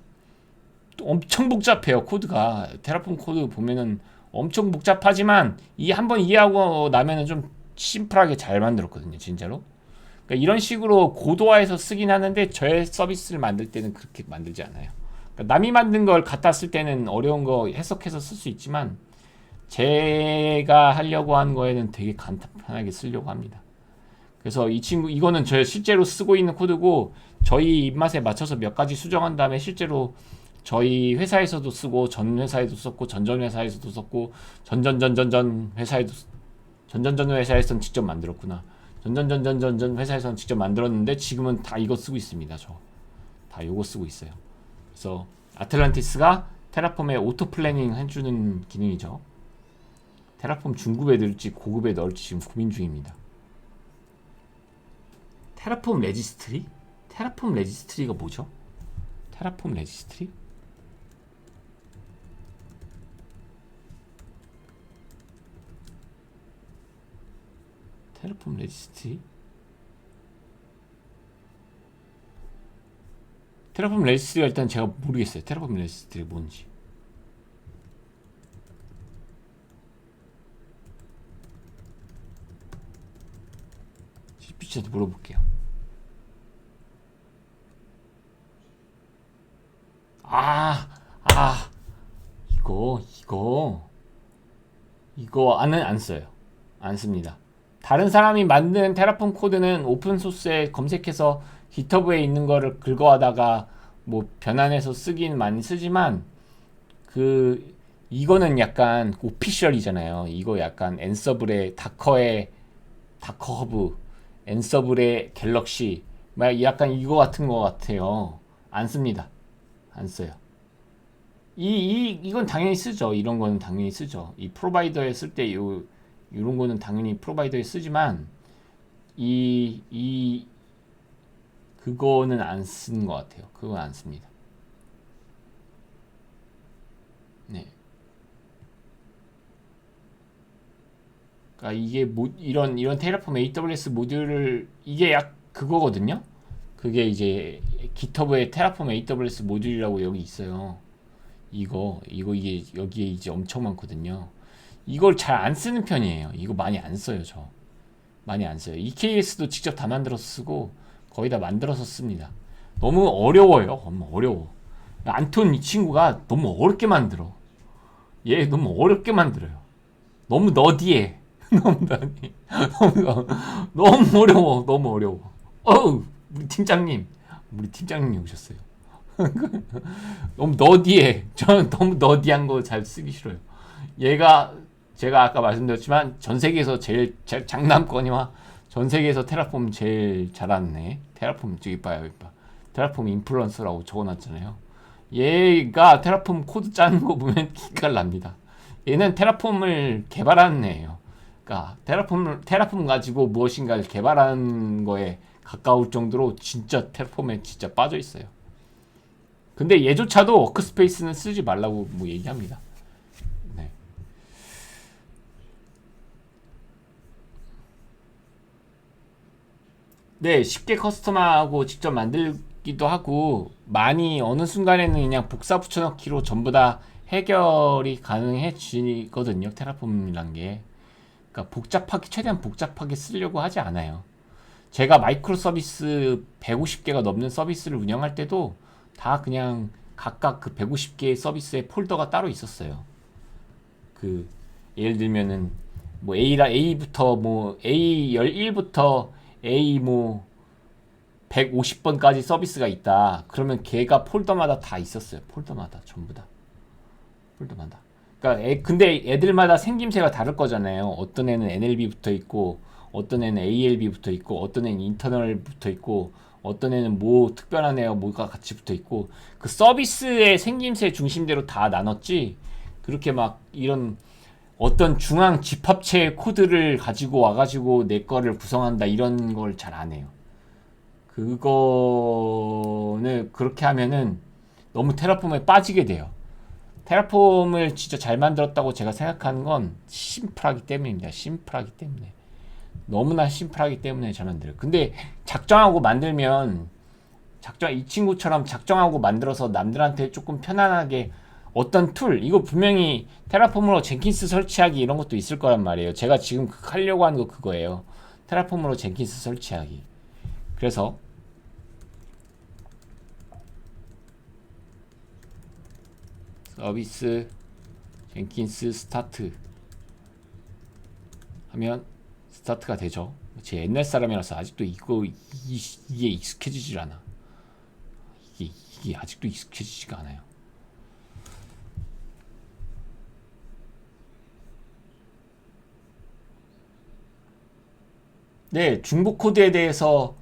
엄청 복잡해요. 코드가 테라폼 코드 보면은 엄청 복잡하지만 이 한번 이해하고 나면은 좀 심플하게 잘 만들었거든요, 진짜로. 그러니까 이런 식으로 고도화해서 쓰긴 하는데 저의 서비스를 만들 때는 그렇게 만들지 않아요. 그러니까 남이 만든 걸 갖다 쓸 때는 어려운 거 해석해서 쓸 수 있지만 제가 하려고 하는 거에는 되게 간단하게 쓰려고 합니다. 그래서 이 친구, 이거는 저 실제로 쓰고 있는 코드고, 저희 입맛에 맞춰서 몇 가지 수정한 다음에 실제로 저희 회사에서도 쓰고, 전 회사에도 썼고, 전전 회사에서도 썼고, 전전전 회사에도, 전전전 회사에서는 직접 만들었구나. 전전전 회사에서는 직접 만들었는데 지금은 다 이거 쓰고 있습니다. 다 요거 쓰고 있어요. 그래서 아틀란티스가 테라폼에 오토 플래닝 해주는 기능이죠. 테라폼 중급에 넣을지 고급에 넣을지 지금 고민 중입니다. 테라폼 레지스트리? 테라폼 레지스트리가 뭐죠? 테라폼 레지스트리? 테라폼 레지스트리? 테라폼 레지스트리가 일단 제가 모르겠어요. 테라폼 레지스트리 뭔지. 빅피처한테 물어볼게요. 아, 아, 이거 안 써요. 안 씁니다. 다른 사람이 만든 테라폼 코드는 오픈소스에 검색해서 깃허브에 있는 거를 긁어하다가 뭐 변환해서 쓰긴 많이 쓰지만 그 이거는 약간 오피셜이잖아요. 이거 약간 앤서블의 다커허브, 앤서블의 갤럭시 막 약간 이거 같은 거 같아요. 안 씁니다. 안 써요. 이건 당연히 쓰죠. 이런 거는 당연히 쓰죠. 이 프로바이더에 쓸 때 이런 거는 당연히 프로바이더에 쓰지만 이 그거는 안 쓰는 것 같아요. 그건 안 씁니다. 네. 그러니까 이게 이런 테라폼 AWS 모듈을 이게 약 그거거든요. 그게 이제 깃허브의 테라폼 AWS 모듈이라고 여기 있어요. 이게 여기에 이제 엄청 많거든요. 이걸 잘 안 쓰는 편이에요. 이거 많이 안 써요, 저. 많이 안 써요. EKS도 직접 다 만들어서 쓰고 거의 다 만들어서 씁니다. 너무 어려워요. 너무 어려워. 안톤 이 친구가 너무 어렵게 만들어. 얘 너무 어렵게 만들어요. 너무 너디해. 너무 너디. 너무 어려워. 너무 어려워. 어우, 우리 팀장님이 오셨어요. 너무 너디해. 저는 너무 너디한 거 잘 쓰기 싫어요. 얘가 제가 아까 말씀드렸지만 전 세계에서 제일 장남권이와 전 세계에서 테라폼 제일 잘하는 애. 테라폼 저기 봐요, 여기 봐. 테라폼 인플루언서라고 적어놨잖아요. 얘가 테라폼 코드 짜는 거 보면 기깔 납니다. 얘는 테라폼을 개발하는 애예요. 그러니까 테라폼 가지고 무엇인가를 개발하는 거에 가까울 정도로 진짜 테라폼에 진짜 빠져 있어요. 근데 얘조차도 워크스페이스는 쓰지 말라고 뭐 얘기합니다. 네. 네, 쉽게 커스텀하고 직접 만들기도 하고 많이 어느 순간에는 그냥 복사 붙여넣기로 전부 다 해결이 가능해지거든요. 테라폼이란 게. 그러니까 최대한 복잡하게 쓰려고 하지 않아요. 제가 마이크로 서비스 150개가 넘는 서비스를 운영할 때도 다 그냥 각각 그 150개의 서비스에 폴더가 따로 있었어요. 그 예를 들면은 뭐 A부터 뭐 A11부터 A 뭐 150번까지 서비스가 있다. 그러면 걔가 폴더마다 다 있었어요. 폴더마다 전부 다. 폴더마다. 그러니까 근데 애들마다 생김새가 다를 거잖아요. 어떤 애는 NLB 붙어 있고 어떤 애는 ALB 붙어 있고 어떤 애는 인터널 붙어 있고 어떤 애는 뭐 특별한 애와 뭐가 같이 붙어 있고 그 서비스의 생김새 중심대로 다 나눴지. 그렇게 막 이런 어떤 중앙 집합체 코드를 가지고 와가지고 내 거를 구성한다 이런 걸 잘 안 해요. 그거는 그렇게 하면은 너무 테라폼에 빠지게 돼요. 테라폼을 진짜 잘 만들었다고 제가 생각하는 건 심플하기 때문입니다. 심플하기 때문에. 너무나 심플하기 때문에 잘 만들어요. 근데 작정하고 만들면 이 친구처럼 작정하고 만들어서 남들한테 조금 편안하게 어떤 툴, 이거 분명히 테라폼으로 젠킨스 설치하기 이런 것도 있을 거란 말이에요. 제가 지금 하려고 하는 거 그거예요. 테라폼으로 젠킨스 설치하기. 그래서 서비스 젠킨스 스타트 하면 스타트가 되죠. 제 옛날 사람이라서 아직도 이게 익숙해지질 않아. 이게 아직도 익숙해지지가 않아요. 네, 중복 코드에 대해서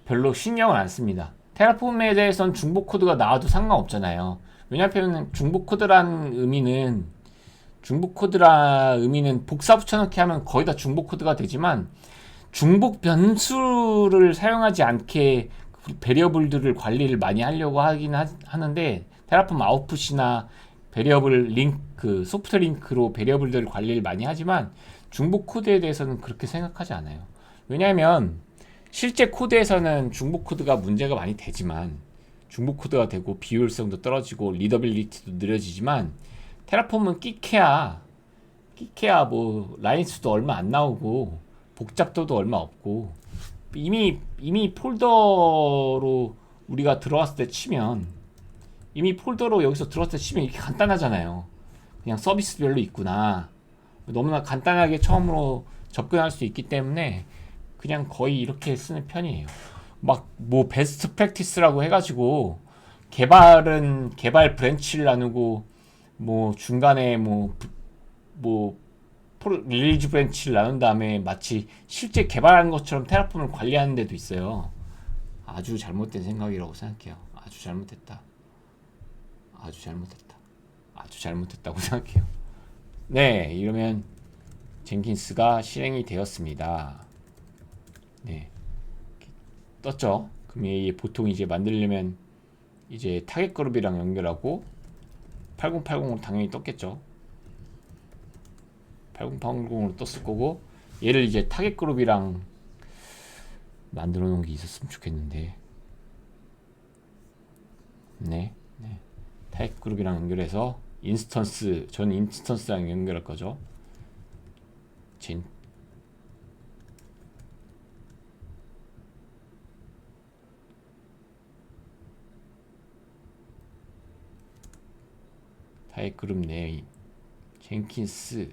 별로 신경을 안 씁니다. 테라폼에 대해서는 중복 코드가 나와도 상관없잖아요. 왜냐하면 중복 코드란 의미는 복사 붙여넣기 하면 거의 다 중복 코드가 되지만 중복 변수를 사용하지 않게 베리어블들을 관리를 많이 하려고 하긴 하는데 테라폼 아웃풋이나 베리어블 링크, 소프트 링크로 베리어블들을 관리를 많이 하지만 중복 코드에 대해서는 그렇게 생각하지 않아요. 왜냐하면 실제 코드에서는 중복 코드가 문제가 많이 되지만 중복 코드가 되고 비효율성도 떨어지고 리더빌리티도 느려지지만 테라폼은 끼케야 뭐 라인 수도 얼마 안 나오고 복잡도도 얼마 없고 이미 폴더로 우리가 들어왔을 때 치면 이미 폴더로 여기서 들어왔을 때 치면 이렇게 간단하잖아요. 그냥 서비스별로 있구나. 너무나 간단하게 처음으로 접근할 수 있기 때문에 그냥 거의 이렇게 쓰는 편이에요. 막 뭐 베스트 프랙티스라고 해가지고 개발 브랜치를 나누고 뭐 중간에 뭐 릴리즈 브랜치를 나눈 다음에 마치 실제 개발하는 것처럼 테라폼을 관리하는 데도 있어요. 아주 잘못된 생각이라고 생각해요. 아주 잘못됐다. 아주 잘못됐다고 생각해요. 네, 이러면 젠킨스가 실행이 되었습니다. 네, 떴죠. 그럼 얘 보통 이제 만들려면 이제 타겟 그룹이랑 연결하고 8080으로 당연히 떴겠죠. 8080으로 떴을 거고, 얘를 이제 타겟 그룹이랑 만들어 놓은 게 있었으면 좋겠는데. 네, 타겟 그룹이랑 연결해서 저는 인스턴스랑 연결할 거죠. 타겟 그룹 네임 젠킨스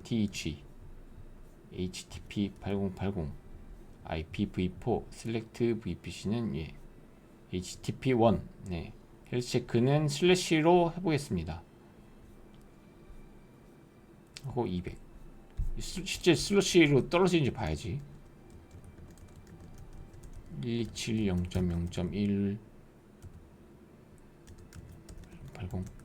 TG HTTP 8080 IPv4 select VPC는 HTTP1 네. 헬스 체크는 슬래시로 해보겠습니다. 하고 200 실제 슬래시로 떨어지는지 봐야지. 127 0.0.1 80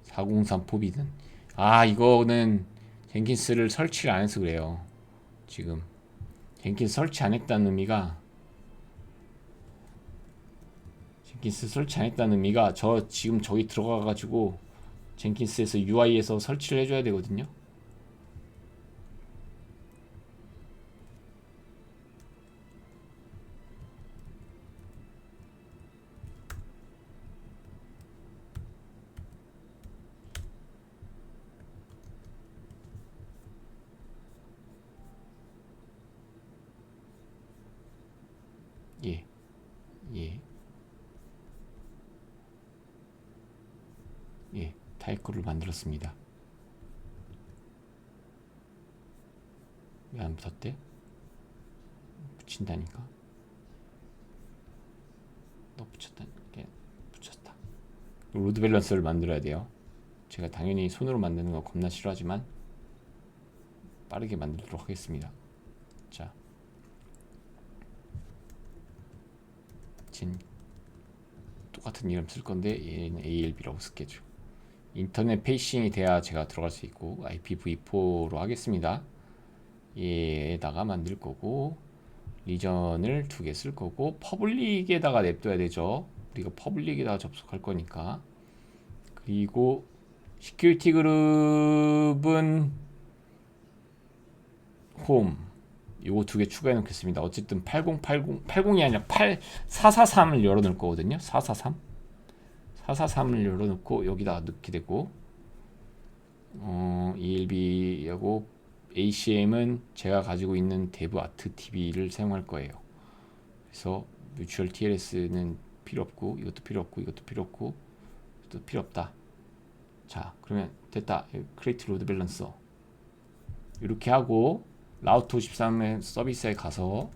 403 포비든. 이거는 젠킨스를 설치를 안 해서 그래요. 지금 젠킨스 설치 안 했다는 의미가 지금 저기 들어가 가지고 젠킨스에서 UI에서 설치를 해줘야 되거든요. 예, 예, 예, 타이커를 만들었습니다. 왜 안 붙었대? 붙인다니까. 너 붙였다. 로드 밸런스를 만들어야 돼요. 제가 당연히 손으로 만드는 거 겁나 싫어하지만 빠르게 만들도록 하겠습니다. 자, 똑같은 이름 쓸 건데 얘는 ALB라고 쓸게죠. 인터넷 페이싱이 돼야 제가 들어갈 수 있고 IPv4로 하겠습니다. 얘에다가 만들 거고 리전을 2개 쓸 거고 퍼블릭에다가 냅둬야 되죠. 우리가 퍼블릭에다가 접속할 거니까. 그리고 시큐리티 그룹은 홈 요거 2개 추가해 놓겠습니다. 어쨌든 8080이 아니라 443을 열어 놓을 거거든요. 443을 열어 놓고 여기다가 넣게 되고 ELB하고 ACM은 제가 가지고 있는 데브 아트 TV를 사용할 거예요. 그래서 뮤추얼 TLS는 필요 없고 이것도 필요 없고 이것도 필요 없고 이것도 필요 없다. 자, 그러면 됐다. 크리에이트 로드 밸런서 이렇게 하고 라우터 53의 서비스에 가서,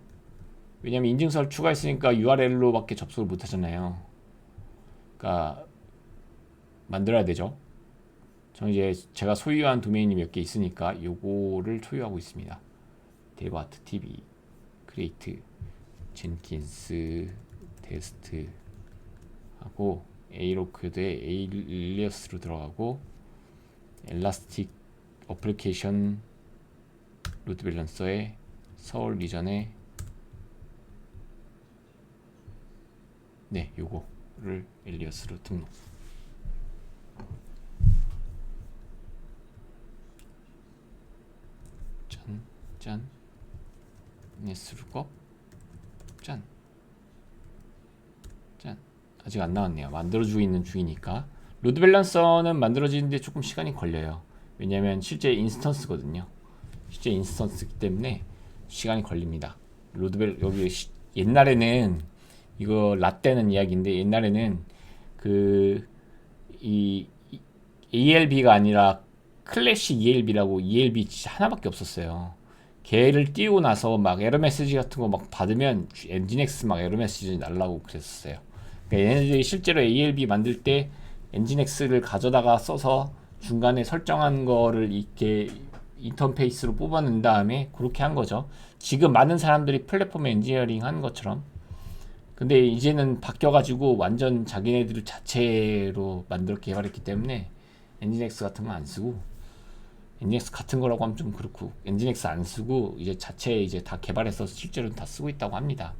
왜냐면 인증서를 추가했으니까 URL로 밖에 접속을 못 하잖아요. 그러니까 만들어야 되죠. 저는 이제 제가 소유한 도메인이 몇 개 있으니까 요거를 소유하고 있습니다. 데바트 TV 크리에이트 젠킨스 테스트 하고 에이로크드에 에일리어스로 들어가고 엘라스틱 어플리케이션 로드 밸런서에 서울 리전에 요거를 엘리어스로 등록. 짠 네스루컵 짠 아직 안 나왔네요. 만들어주고 있는 중이니까. 로드 밸런서는 만들어지는데 조금 시간이 걸려요. 왜냐면 실제 인스턴스거든요. 실제 인스턴스이기 때문에 시간이 걸립니다. 여기 옛날에는 이거 라떼는 이야기인데, 옛날에는 그 이 ALB가 아니라 클래식 ELB라고, ELB 진짜 하나밖에 없었어요. 걔를 띄우고 나서 막 에러 메시지 같은 거 막 받으면 엔진엑스 막 에러 메시지 날라고 그랬었어요. 그러니까 얘네들이 실제로 ALB 만들 때 엔진엑스를 가져다가 써서 중간에 설정한 거를 이렇게 인터페이스로 뽑아낸 다음에 그렇게 한 거죠. 지금 많은 사람들이 플랫폼 엔지니어링 하는 것처럼. 근데 이제는 바뀌어가지고 완전 자기네들 자체로 만들어 개발했기 때문에 엔진엑스 같은 거 안 쓰고, 엔진엑스 같은 거라고 하면 좀 그렇고, 엔진엑스 안 쓰고 이제 자체 이제 다 개발해서 실제로는 다 쓰고 있다고 합니다.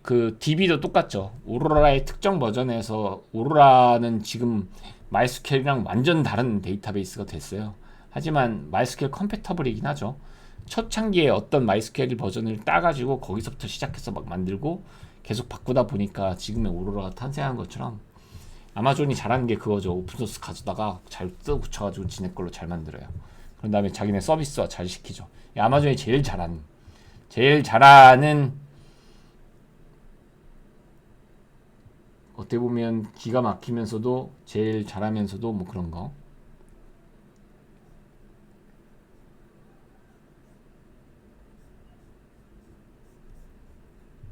그 DB도 똑같죠. 오로라의 특정 버전에서, 오로라는 지금 마이스퀘어랑 완전 다른 데이터베이스가 됐어요. 하지만 마이스퀘어 컴패터블이긴 하죠. 초창기에 어떤 마이스퀘어 버전을 따가지고 거기서부터 시작해서 막 만들고 계속 바꾸다 보니까 지금의 오로라가 탄생한 것처럼, 아마존이 잘하는 게 그거죠. 오픈소스 가져다가 잘 뜯어 붙여가지고 지네 걸로 잘 만들어요. 그런 다음에 자기네 서비스화 잘 시키죠. 아마존이 제일 잘하는, 어떻게 보면 기가 막히면서도 제일 잘하면서도 뭐 그런 거.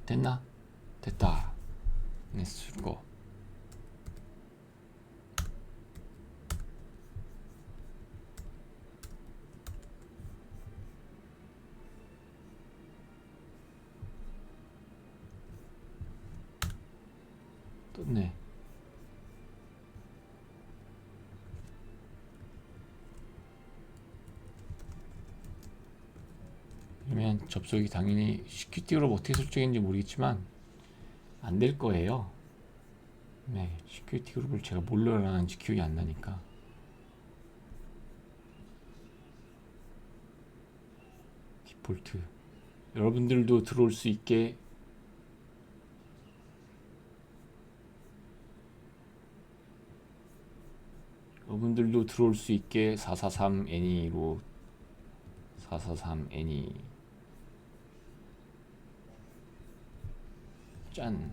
됐나? 됐다. 네, 수고. 떴네. 그러면 접속이 당연히 시큐티 그룹 어떻게 설정했는지 모르겠지만 안 될 거예요. 네, 시큐리티 그룹을 제가 뭘로 열어놨는지 기억이 안 나니까. 디폴트. 여러분들도 들어올 수 있게 여러분들도 들어올 수 있게 443 애니로 443 애니 짠.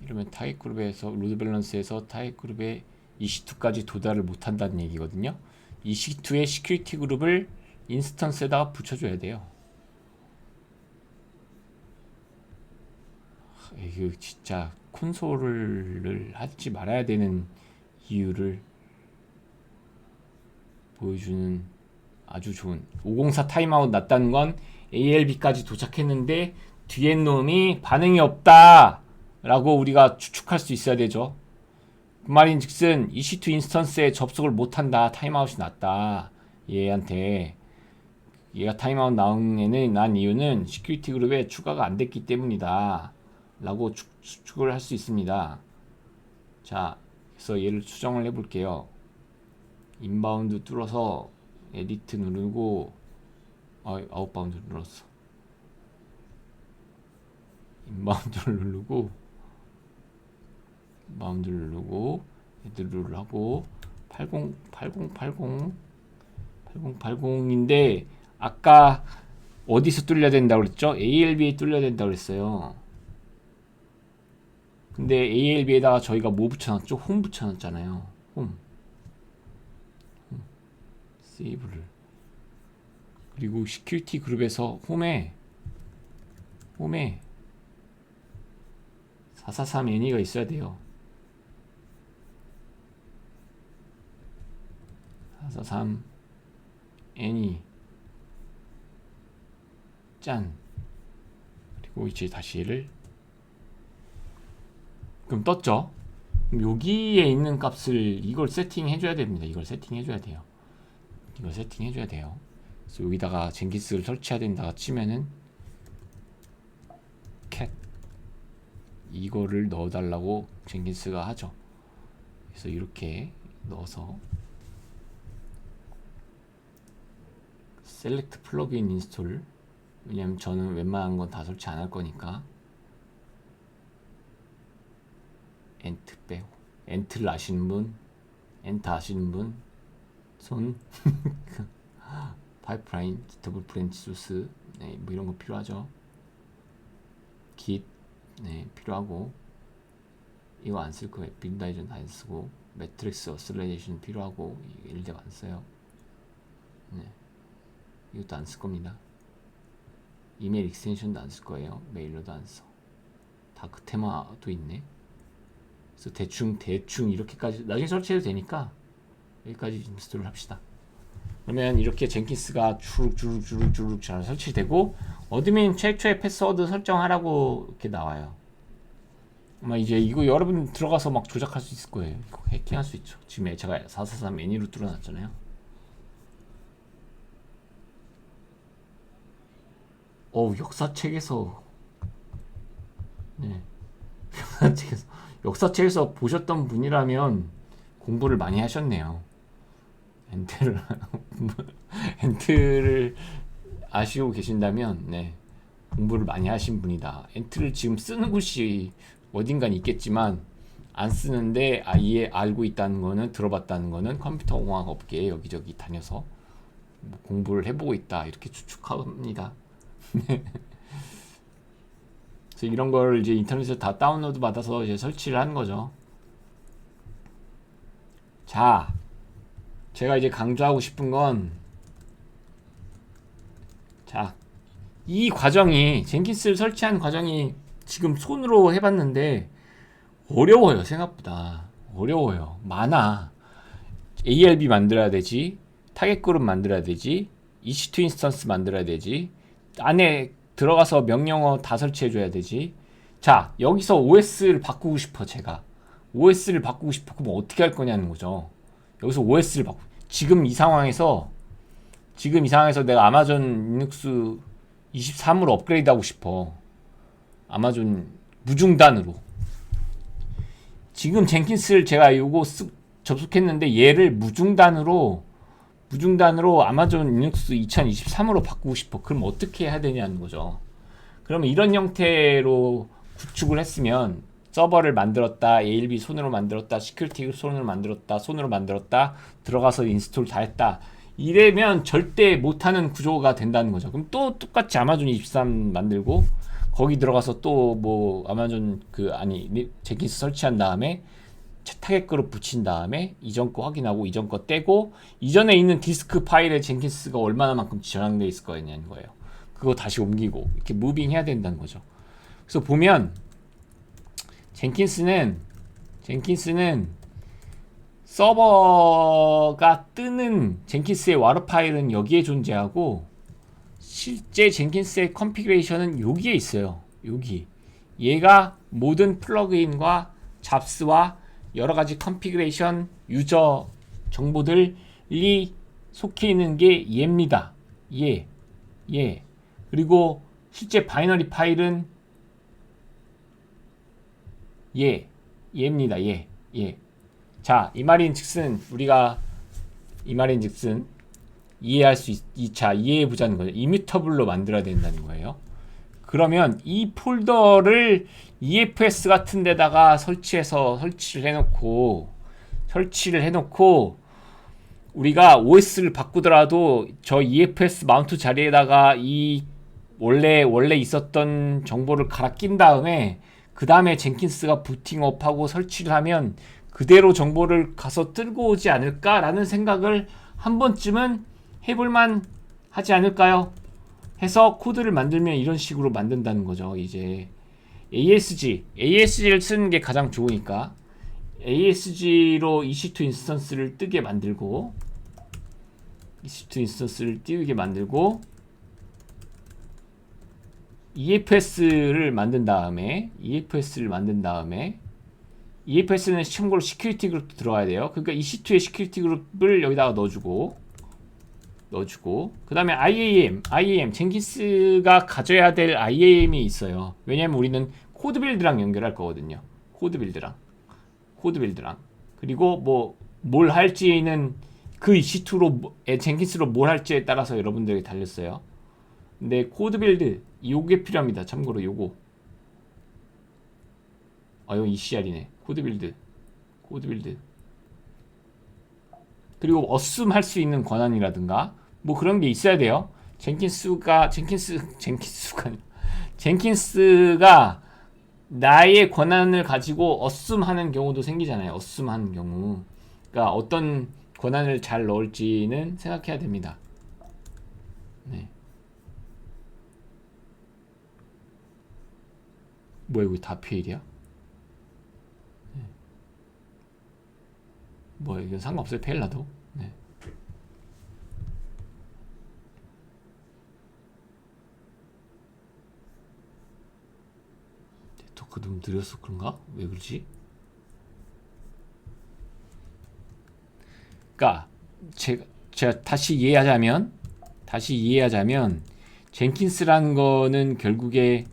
이러면 타깃 그룹에서 로드 밸런스에서 타깃 그룹의 EC2까지 도달을 못한다는 얘기거든요. EC2의 시큐리티 그룹을 인스턴스에다가 붙여줘야 돼요. 이거 진짜 콘솔을 하지 말아야 되는 이유를 보여주는 아주 좋은. 504 타임아웃 났다는 건 ALB까지 도착했는데 뒤에 놈이 반응이 없다 라고 우리가 추측할 수 있어야 되죠. 그 말인즉슨 EC2 인스턴스에 접속을 못한다, 타임아웃이 났다, 얘한테. 얘가 타임아웃 난 이유는 시큐리티 그룹에 추가가 안 됐기 때문이다 라고 추측을 할 수 있습니다. 자, 그래서 얘를 수정을 해 볼게요. 인바운드 뚫어서 에디트 누르고, 아웃바운드 눌렀어. 인바운드를 누르고, 마운드를 누르고, 에드루를 하고, 8080인데 아까 어디서 뚫려야 된다고 그랬죠? ALB에 뚫려야 된다고 그랬어요. 근데 ALB에다가 저희가 뭐 붙여놨죠? 홈 붙여놨잖아요. 홈. 세이브를. 그리고 시큐리티 그룹에서 홈에 443 애니가 있어야 돼요. 443 애니 짠. 그리고 이제 다시 얘를, 그럼 떴죠? 그럼 여기에 있는 값을 이걸 세팅해줘야 됩니다. 이걸 세팅해줘야 돼요. 그래서 여기다가 젠기스를 설치해야 된다가 치면은 cat 이거를 넣어달라고 젠기스가 하죠. 그래서 이렇게 넣어서 select plugin install 왜냐면 저는 웬만한 건 다 설치 안 할 거니까. 엔트 빼고. 엔트를 아시는 분, 엔트 아시는 분, 손. 파이프라인, 더블 브랜치 소스, 네, 뭐 이런 거 필요하죠. 깃, 네, 필요하고. 이거 안 쓸 거예요. 빈다이전 안 쓰고. 매트릭스 어슬레이션 필요하고. 일대가 안 써요. 네, 이것도 안 쓸 겁니다. 이메일 익스텐션도 안 쓸 거예요. 메일러도 안 써. 다크 테마도 있네. 그래서 대충 이렇게까지 나중에 설치해도 되니까 여기까지 인스톨을 합시다. 그러면 이렇게 젠킨스가 주룩 잘 설치되고, 어드민 최초의 패스워드 설정하라고 이렇게 나와요. 아마 이제 이거 여러분 들어가서 막 조작할 수 있을 거예요. 해킹할 수 있죠. 지금 제가 443 애니로 뚫어놨잖아요. 역사책에서, 네, 역사책에서 보셨던 분이라면 공부를 많이 하셨네요. 엔트를 아시고 계신다면, 네, 공부를 많이 하신 분이다. 엔트를 지금 쓰는 곳이 어딘가는 있겠지만 안 쓰는데 아예 알고 있다는 거는, 들어봤다는 거는 컴퓨터 공학 업계에 여기저기 다녀서 뭐 공부를 해보고 있다, 이렇게 추측합니다. 그래서 이런 걸 이제 인터넷에서 다 다운로드 받아서 이제 설치를 하는 거죠. 자, 제가 이제 강조하고 싶은 건, 자, 이 과정이, 젠킨스를 설치한 과정이 지금 손으로 해봤는데 어려워요. 생각보다 어려워요. 많아. ALB 만들어야 되지, 타겟 그룹 만들어야 되지, EC2 인스턴스 만들어야 되지, 안에 들어가서 명령어 다 설치해줘야 되지. 자, 여기서 OS를 바꾸고 싶어. 제가 OS를 바꾸고 싶어. 그럼 어떻게 할 거냐는 거죠. 여기서 OS를 바꾸, 지금 이 상황에서 내가 아마존 리눅스 23으로 업그레이드 하고 싶어. 아마존 무중단으로. 지금 젠킨스를 제가 요거 접속했는데 얘를 무중단으로 아마존 리눅스 2023으로 바꾸고 싶어. 그럼 어떻게 해야 되냐는 거죠. 그러면 이런 형태로 구축을 했으면, 서버를 만들었다, ALB 손으로 만들었다, 시큐리티 손으로 만들었다, 들어가서 인스톨 다 했다, 이래면 절대 못하는 구조가 된다는 거죠. 그럼 또 똑같이 아마존 23 만들고, 거기 들어가서 또 뭐 아마존 젠킨스 설치한 다음에 타겟 그룹 붙인 다음에 이전 거 확인하고, 이전 거 떼고, 이전에 있는 디스크 파일에 젠킨스가 얼마나만큼 저장돼 있을 거냐는 거예요. 그거 다시 옮기고 이렇게 무빙 해야 된다는 거죠. 그래서 보면 젠킨스는 서버가 뜨는 젠킨스의 와르 파일은 여기에 존재하고, 실제 젠킨스의 컨피그레이션은 여기에 있어요. 여기. 얘가 모든 플러그인과 잡스와 여러가지 컨피그레이션 유저 정보들이 속해 있는 게 얘입니다. 얘. 그리고 실제 바이너리 파일은 얘입니다. 얘. 자, 이 말인 즉슨 이해할 수 이해해보자는 거죠. 이뮤터블로 만들어야 된다는 거예요. 그러면 이 폴더를 EFS 같은 데다가 설치를 해놓고 우리가 OS를 바꾸더라도 저 EFS 마운트 자리에다가 이 원래 있었던 정보를 갈아 낀 다음에, 그 다음에 젠킨스가 부팅업하고 설치를 하면 그대로 정보를 가서 들고 오지 않을까라는 생각을 한 번쯤은 해볼만 하지 않을까요? 해서 코드를 만들면 이런 식으로 만든다는 거죠. 이제 ASG를 쓰는 게 가장 좋으니까 ASG로 EC2 인스턴스를 뜨게 만들고, EC2 인스턴스를 띄우게 만들고, EFS를 만든 다음에 EFS는 참고로 시큐리티 그룹도 들어가야 돼요. 그러니까 EC2의 시큐리티 그룹을 여기다가 넣어주고, 그 다음에 IAM, 젠킨스가 가져야 될 IAM이 있어요. 왜냐면 우리는 코드 빌드랑 연결할 거거든요. 코드 빌드랑. 그리고 뭐 뭘 할지는 그 EC2로 젠킨스로 뭘 할지에 따라서 여러분들에게 달렸어요. 근데 코드 빌드 요게 필요합니다. 참고로 요거. 이거 ECR이네. 코드 빌드. 그리고 어슴 할 수 있는 권한이라든가 뭐 그런 게 있어야 돼요. 젠킨스가 나의 권한을 가지고 어슴하는 경우도 생기잖아요. 어슴하는 경우. 그러니까 어떤 권한을 잘 넣을지는 생각해야 됩니다. 네. 뭐야 이거 다 페일이야? 네. 뭐야 이건 상관없어요. 페일 나도. 네. 네트워크 너무 느려서 그런가? 왜 그러지? 그러니까 제가 다시 이해하자면 젠킨스라는 거는 결국에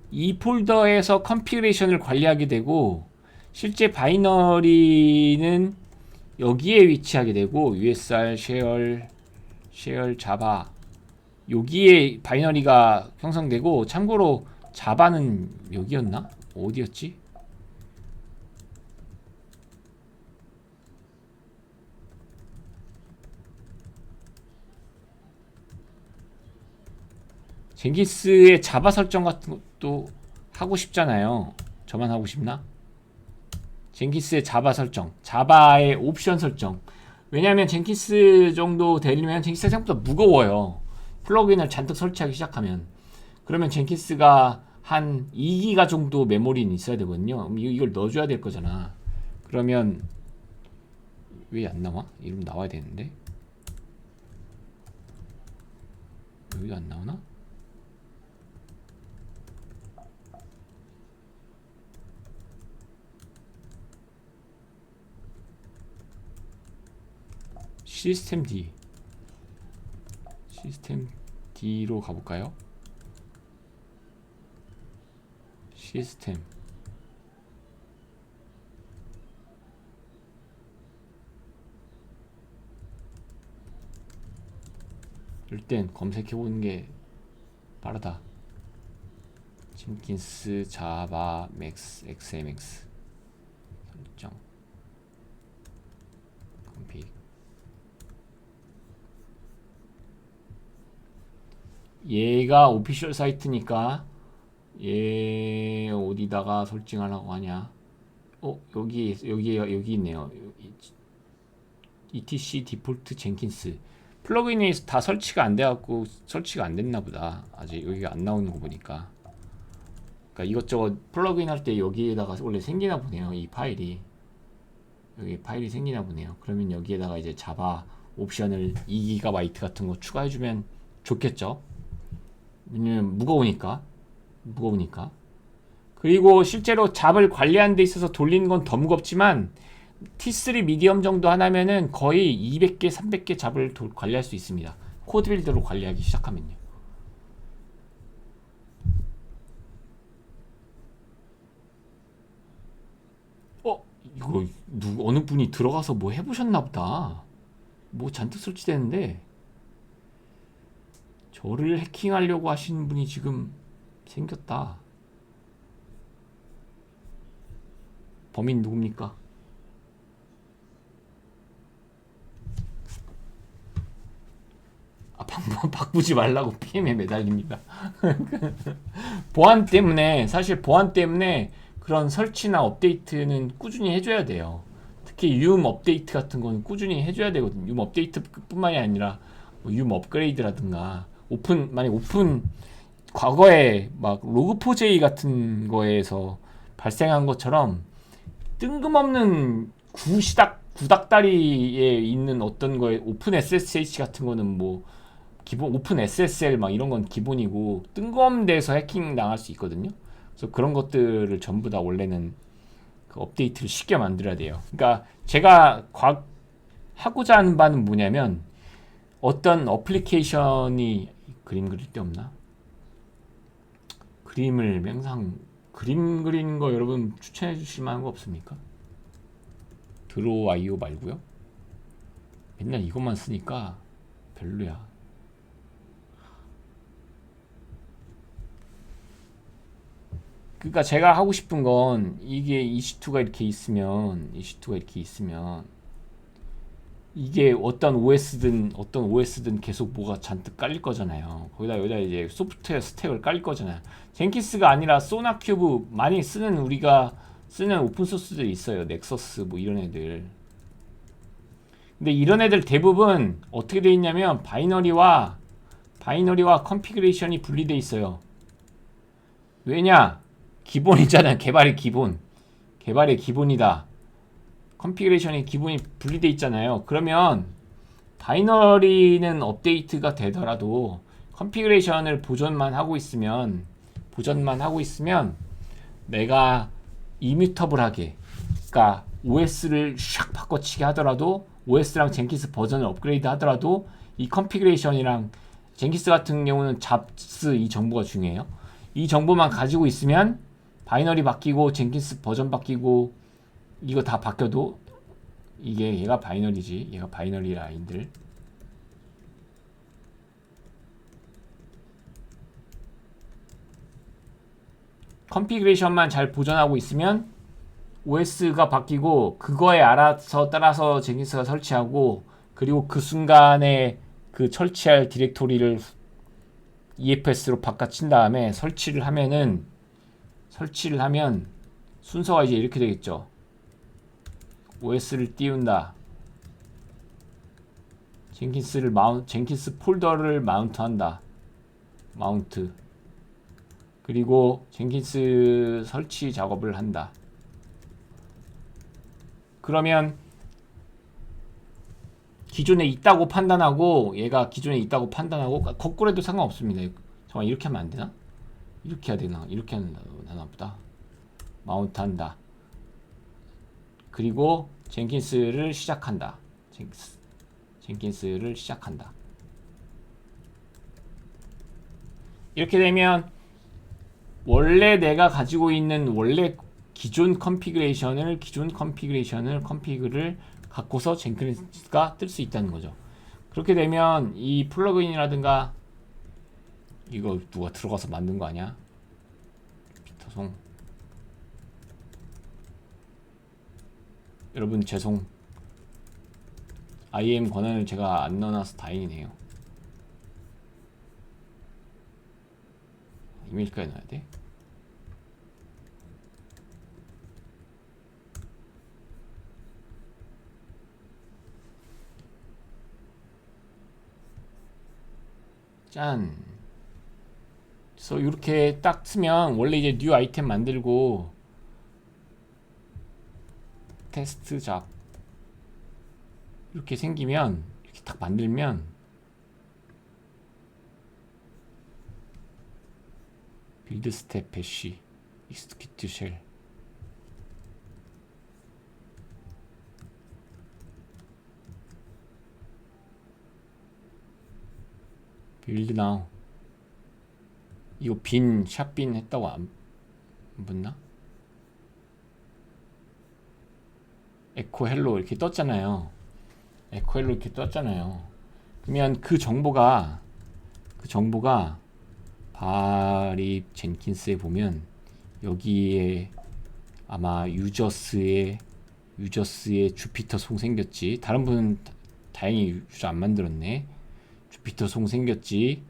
이 폴더에서 컨피그레이션을 관리하게 되고 실제 바이너리는 여기에 위치하게 되고 USR, 쉘, 자바 여기에 바이너리가 형성되고 참고로 자바는 여기였나? 어디였지? 젠기스의 자바 설정 같은 것도 하고 싶잖아요. 저만 하고 싶나? 젠기스의 자바 설정, 자바의 옵션 설정. 왜냐하면 젠기스 정도 되려면 젠기스가 생각보다 무거워요. 플러그인을 잔뜩 설치하기 시작하면. 그러면 젠기스가 한 2기가 정도 메모리는 있어야 되거든요. 이걸 넣어줘야 될 거잖아. 그러면 왜 안 나와? 이름 나와야 되는데. 여기도 안 나오나? 시스템 D로 가볼까요? 시스템 일단 검색해보는 게 빠르다. 젠킨스 자바 맥스 XMX 설정 컴픽. 얘가 오피셜 사이트니까 얘 어디다가 설정하려고 하냐? 여기 있네요. etc 디폴트 젠킨스 플러그인이 다 설치가 안 돼갖고 설치가 안 됐나 보다. 아직 여기가 안 나오는 거 보니까. 그러니까 이것저것 플러그인 할 때 여기에다가 원래 생기나 보네요. 이 파일이 여기 파일이 생기나 보네요. 그러면 여기에다가 이제 자바 옵션을 2GB 같은 거 추가해주면 좋겠죠. 왜냐면 무거우니까. 그리고 실제로 잡을 관리하는 데 있어서 돌리는 건 더 무겁지만 T3 미디엄 정도 하나면은 거의 200개, 300개 잡을 관리할 수 있습니다. 코드 빌드로 관리하기 시작하면요. 이거 어느 분이 들어가서 뭐 해보셨나 보다. 뭐 잔뜩 설치되는데 저를 해킹하려고 하시는 분이 지금 생겼다. 범인 누굽니까? 방법 바꾸지 말라고 PM에 매달립니다. 사실 보안 때문에 그런 설치나 업데이트는 꾸준히 해줘야 돼요. 특히 유음 업데이트 같은 건 꾸준히 해줘야 되거든요. 유음 업데이트 뿐만이 아니라 뭐 유음 업그레이드라든가 만약 오픈 과거에 막 로그4j 같은 거에서 발생한 것처럼 뜬금없는 구닥다리에 있는 어떤 거에 오픈 SSH 같은 거는 뭐 기본 오픈 SSL 막 이런 건 기본이고 뜬금없는 데서 해킹 당할 수 있거든요. 그래서 그런 것들을 전부 다 원래는 그 업데이트를 쉽게 만들어야 돼요. 그러니까 제가 하고자 하는 바는 뭐냐면 어떤 어플리케이션이 그림 그릴 데 없나? 그림 그리는 거 여러분 추천해 주실 만한 거 없습니까? 드로우.io 말고요. 맨날 이것만 쓰니까 별로야. 그러니까 제가 하고 싶은 건 이게 EC2가 이렇게 있으면 이게 어떤 OS든 계속 뭐가 잔뜩 깔릴 거잖아요. 여기다 이제 소프트웨어 스택을 깔릴 거잖아요. 젠키스가 아니라 소나큐브 많이 쓰는 우리가 쓰는 오픈 소스들이 있어요. 넥서스 뭐 이런 애들. 근데 이런 애들 대부분 어떻게 돼 있냐면 바이너리와 컨피그레이션이 분리돼 있어요. 왜냐? 기본이잖아. 개발의 기본이다. 컨피그레이션이 기본이 분리돼 있잖아요. 그러면 바이너리는 업데이트가 되더라도 컨피그레이션을 보존만 하고 있으면 내가 이뮤터블하게, 그러니까 OS를 샥 바꿔치기 하더라도, OS랑 젠키스 버전을 업그레이드 하더라도 이 컨피그레이션이랑 젠키스 같은 경우는 잡스 이 정보가 중요해요. 이 정보만 가지고 있으면 바이너리 바뀌고 젠키스 버전 바뀌고 이거 다 바뀌어도 얘가 바이너리지. 얘가 바이너리 라인들. 컨피그레이션만 잘 보존하고 있으면 OS가 바뀌고 그거에 따라서 제니스가 설치하고, 그리고 그 순간에 그 설치할 디렉토리를 EFS로 바꿔친 다음에 설치를 하면 순서가 이제 이렇게 되겠죠. OS를 띄운다. 젠킨스 폴더를 마운트한다. 마운트. 그리고 젠킨스 설치 작업을 한다. 그러면 기존에 있다고 판단하고, 얘가 기존에 있다고 판단하고, 거꾸로 해도 상관없습니다. 잠깐만, 이렇게 하면 안 되나? 이렇게 해야 되나? 이렇게 하나 보다. 마운트 한다. 그리고 젠킨스를 시작한다. 젠킨스를 시작한다. 이렇게 되면 원래 내가 가지고 있는 원래 기존 컨피그를 갖고서 젠킨스가 뜰 수 있다는 거죠. 그렇게 되면 이 플러그인이라든가, 이거 누가 들어가서 만든 거 아니야? 피터송. 여러분 죄송. IAM 권한을 제가 안 넣어놔서 다행이네요. 이메일까지 넣어야 돼? 짠. 그래서 이렇게 딱 쓰면 원래 이제 뉴 아이템 만들고 테스트 잡 이렇게 생기면, 이렇게 딱 만들면 빌드 스텝 배쉬 익스큐트 쉘 빌드 나우. 이거 샵빈 했다고 안 붙나? 에코 헬로 이렇게 떴잖아요. 그러면 그 정보가 바립 젠킨스에 보면 여기에 아마 유저스의 주피터 송 생겼지. 다른 분은 다행히 유저 안 만들었네. 주피터 송 생겼지.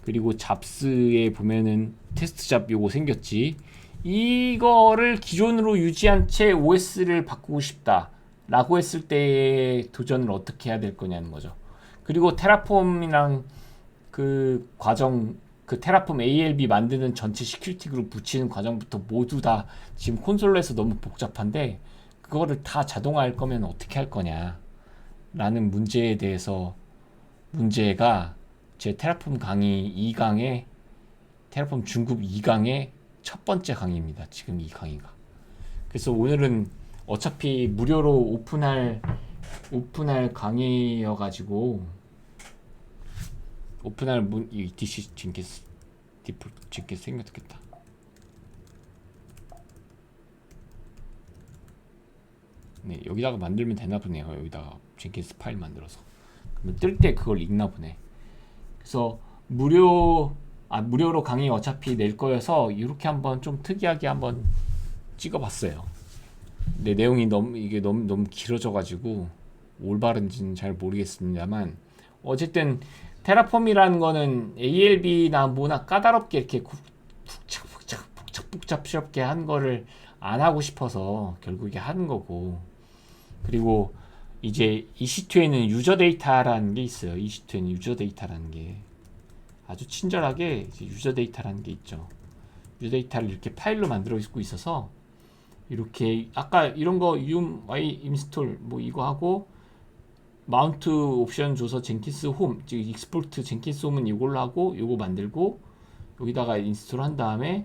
그리고 잡스에 보면은 테스트 잡 요거 생겼지. 이거를 기존으로 유지한 채 OS를 바꾸고 싶다 라고 했을 때의 도전을 어떻게 해야 될 거냐는 거죠. 그리고 테라폼이랑 그 과정, 그 테라폼 ALB 만드는 전체 시큐리티 그룹 붙이는 과정부터 모두 다 지금 콘솔로 해서 너무 복잡한데, 그거를 다 자동화할 거면 어떻게 할 거냐 라는 문제에 대해서, 문제가 제 테라폼 강의 2강에, 테라폼 중급 2강의 첫 번째 강의입니다. 지금 이 강의가. 그래서 오늘은 어차피 무료로 오픈할 강의여가지고, 오픈할 이 DC 징키스 생겼겠다. 네, 여기다가 만들면 되나 보네요. 여기다가 징키스 파일 만들어서. 그러면 뜰 때 그걸 읽나 보네. 그래서 무료 무료로 강의 어차피 낼 거여서 이렇게 한번 좀 특이하게 한번 찍어봤어요. 근데 내용이 너무 길어져가지고 올바른지는 잘 모르겠습니다만 어쨌든 테라폼이라는 거는 ALB나 뭐나 까다롭게 이렇게 복잡스럽게 한 거를 안 하고 싶어서 결국에 하는 거고, 그리고 이제 EC2에는 유저 데이터라는 게 있어요. EC2에는 유저 데이터라는 게 아주 친절하게 이제 유저 데이터라는 게 있죠. 유저 데이터를 이렇게 파일로 만들어 있고 있어서 이렇게 아까 이런 거 UMY 인스톨 뭐 이거 하고 마운트 옵션 줘서 젠킨스 홈, 즉 익스포트 젠킨스 홈은 이걸로 하고 요거 만들고 여기다가 인스톨 한 다음에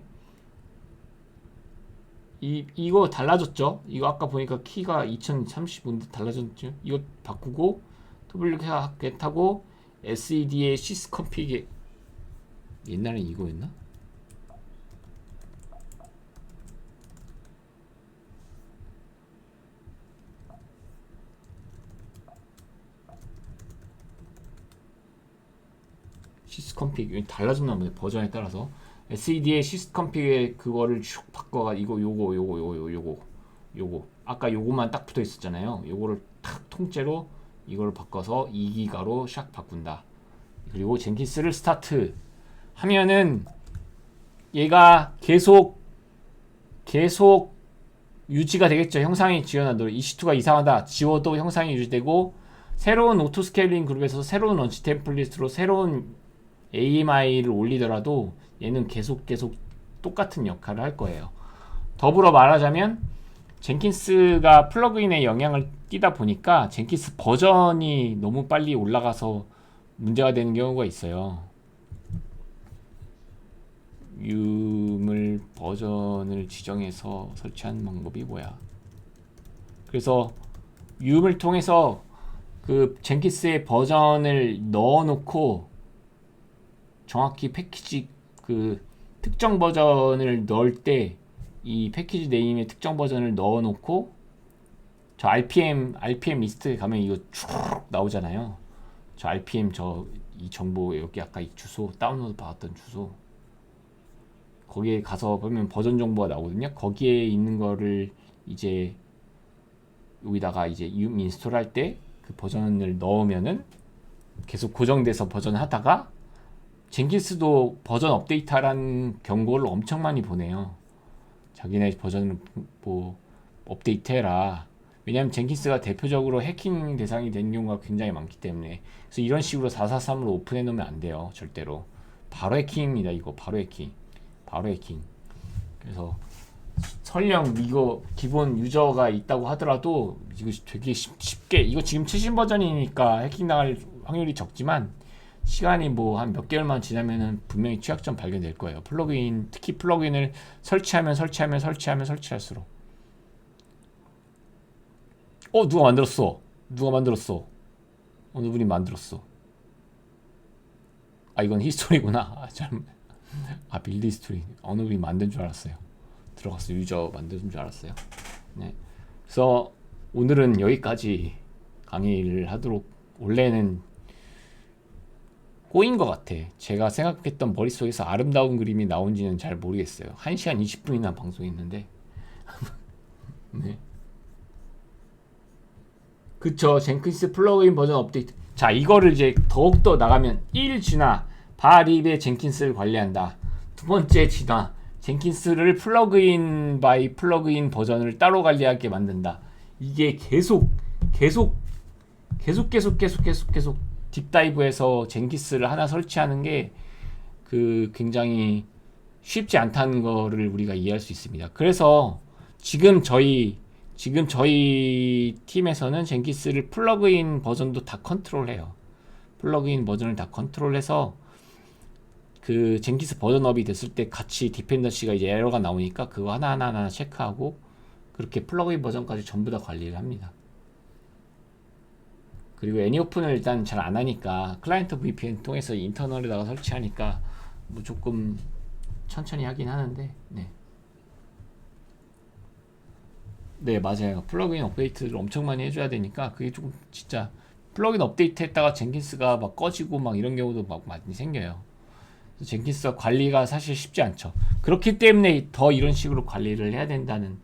이거 달라졌죠? 이거 아까 보니까 키가 2035인데 달라졌죠? 이거 바꾸고 wget 하고 sed의 sysconfig, 옛날엔 이거였나? sysconfig 달라졌나 보네, 버전에 따라서. sed의 sysconfig에 그거를 쭉 바꿔가 요거 아까 요거만 딱 붙어 있었잖아요. 요거를 탁 통째로 이걸 바꿔서 2기가로 샥 바꾼다. 그리고 젠킨스를 스타트 하면은 얘가 계속 유지가 되겠죠. 형상이 지원하도록. EC2가 이상하다 지워도 형상이 유지되고, 새로운 오토스케일링 그룹에서 새로운 런치 템플릿으로 새로운 AMI를 올리더라도 얘는 계속 똑같은 역할을 할 거예요. 더불어 말하자면 젠킨스가 플러그인에 영향을 끼다 보니까 젠킨스 버전이 너무 빨리 올라가서 문제가 되는 경우가 있어요. 유물 버전을 지정해서 설치하는 방법이 뭐야? 그래서 유물 통해서 그 젠킨스의 버전을 넣어놓고 정확히 패키지 그 특정 버전을 넣을 때 이 패키지 네임의 특정 버전을 넣어놓고, 저 RPM 리스트에 가면 이거 쭉 나오잖아요. 저 RPM 이 정보, 여기 아까 이 주소 다운로드 받았던 주소, 거기에 가서 보면 버전 정보가 나오거든요. 거기에 있는 거를 이제 여기다가 이제 인스톨 할 때 그 버전을 넣으면은 계속 고정돼서 버전 하다가, 젠킨스도 버전 업데이트라는 경고를 엄청 많이 보내요. 자기네 버전을 뭐 업데이트 해라. 왜냐면 젠킨스가 대표적으로 해킹 대상이 된 경우가 굉장히 많기 때문에. 그래서 이런 식으로 443으로 오픈해 놓으면 안 돼요. 절대로. 바로 해킹입니다. 이거 바로 해킹. 그래서 설령 이거 기본 유저가 있다고 하더라도 이거 되게 쉽게, 이거 지금 최신 버전이니까 해킹 당할 확률이 적지만 시간이 뭐 한 몇 개월만 지나면은 분명히 취약점 발견될 거예요. 플러그인, 특히 플러그인을 설치할수록. 누가 만들었어? 어느 분이 만들었어. 이건 히스토리구나. 빌드 히스토리. 어느 분이 만든 줄 알았어요. 들어가서 유저 만든 줄 알았어요. 네. 그래서 오늘은 여기까지 강의를 하도록, 원래는 꼬인 것 같아. 제가 생각했던 머릿속에서 아름다운 그림이 나온지는 잘 모르겠어요. 1시간 20분이나 방송했는데 네. 그쵸. 젠킨스 플러그인 버전 업데이트. 자, 이거를 이제 더욱더 나가면 1 진화 바립의 젠킨스를 관리한다. 두 번째 진화, 젠킨스를 플러그인 바이 플러그인 버전을 따로 관리하게 만든다. 이게 계속 딥다이브해서 젠킨스를 하나 설치하는 게 굉장히 쉽지 않다는 거를 우리가 이해할 수 있습니다. 그래서 지금 저희 팀에서는 젠킨스를 플러그인 버전도 다 컨트롤해요. 플러그인 버전을 다 컨트롤해서 그 젠킨스 버전업이 됐을 때 같이 디펜던시가 이제 에러가 나오니까 그거 하나하나 체크하고 그렇게 플러그인 버전까지 전부 다 관리를 합니다. 그리고 애니오픈을 일단 잘 안 하니까 클라이언트 VPN 통해서 인터널에다가 설치하니까 뭐 조금 천천히 하긴 하는데, 네 맞아요. 플러그인 업데이트를 엄청 많이 해줘야 되니까 그게 조금 진짜, 플러그인 업데이트 했다가 젠킨스가 막 꺼지고 막 이런 경우도 막 많이 생겨요. 젠킨스가 관리가 사실 쉽지 않죠. 그렇기 때문에 더 이런 식으로 관리를 해야 된다는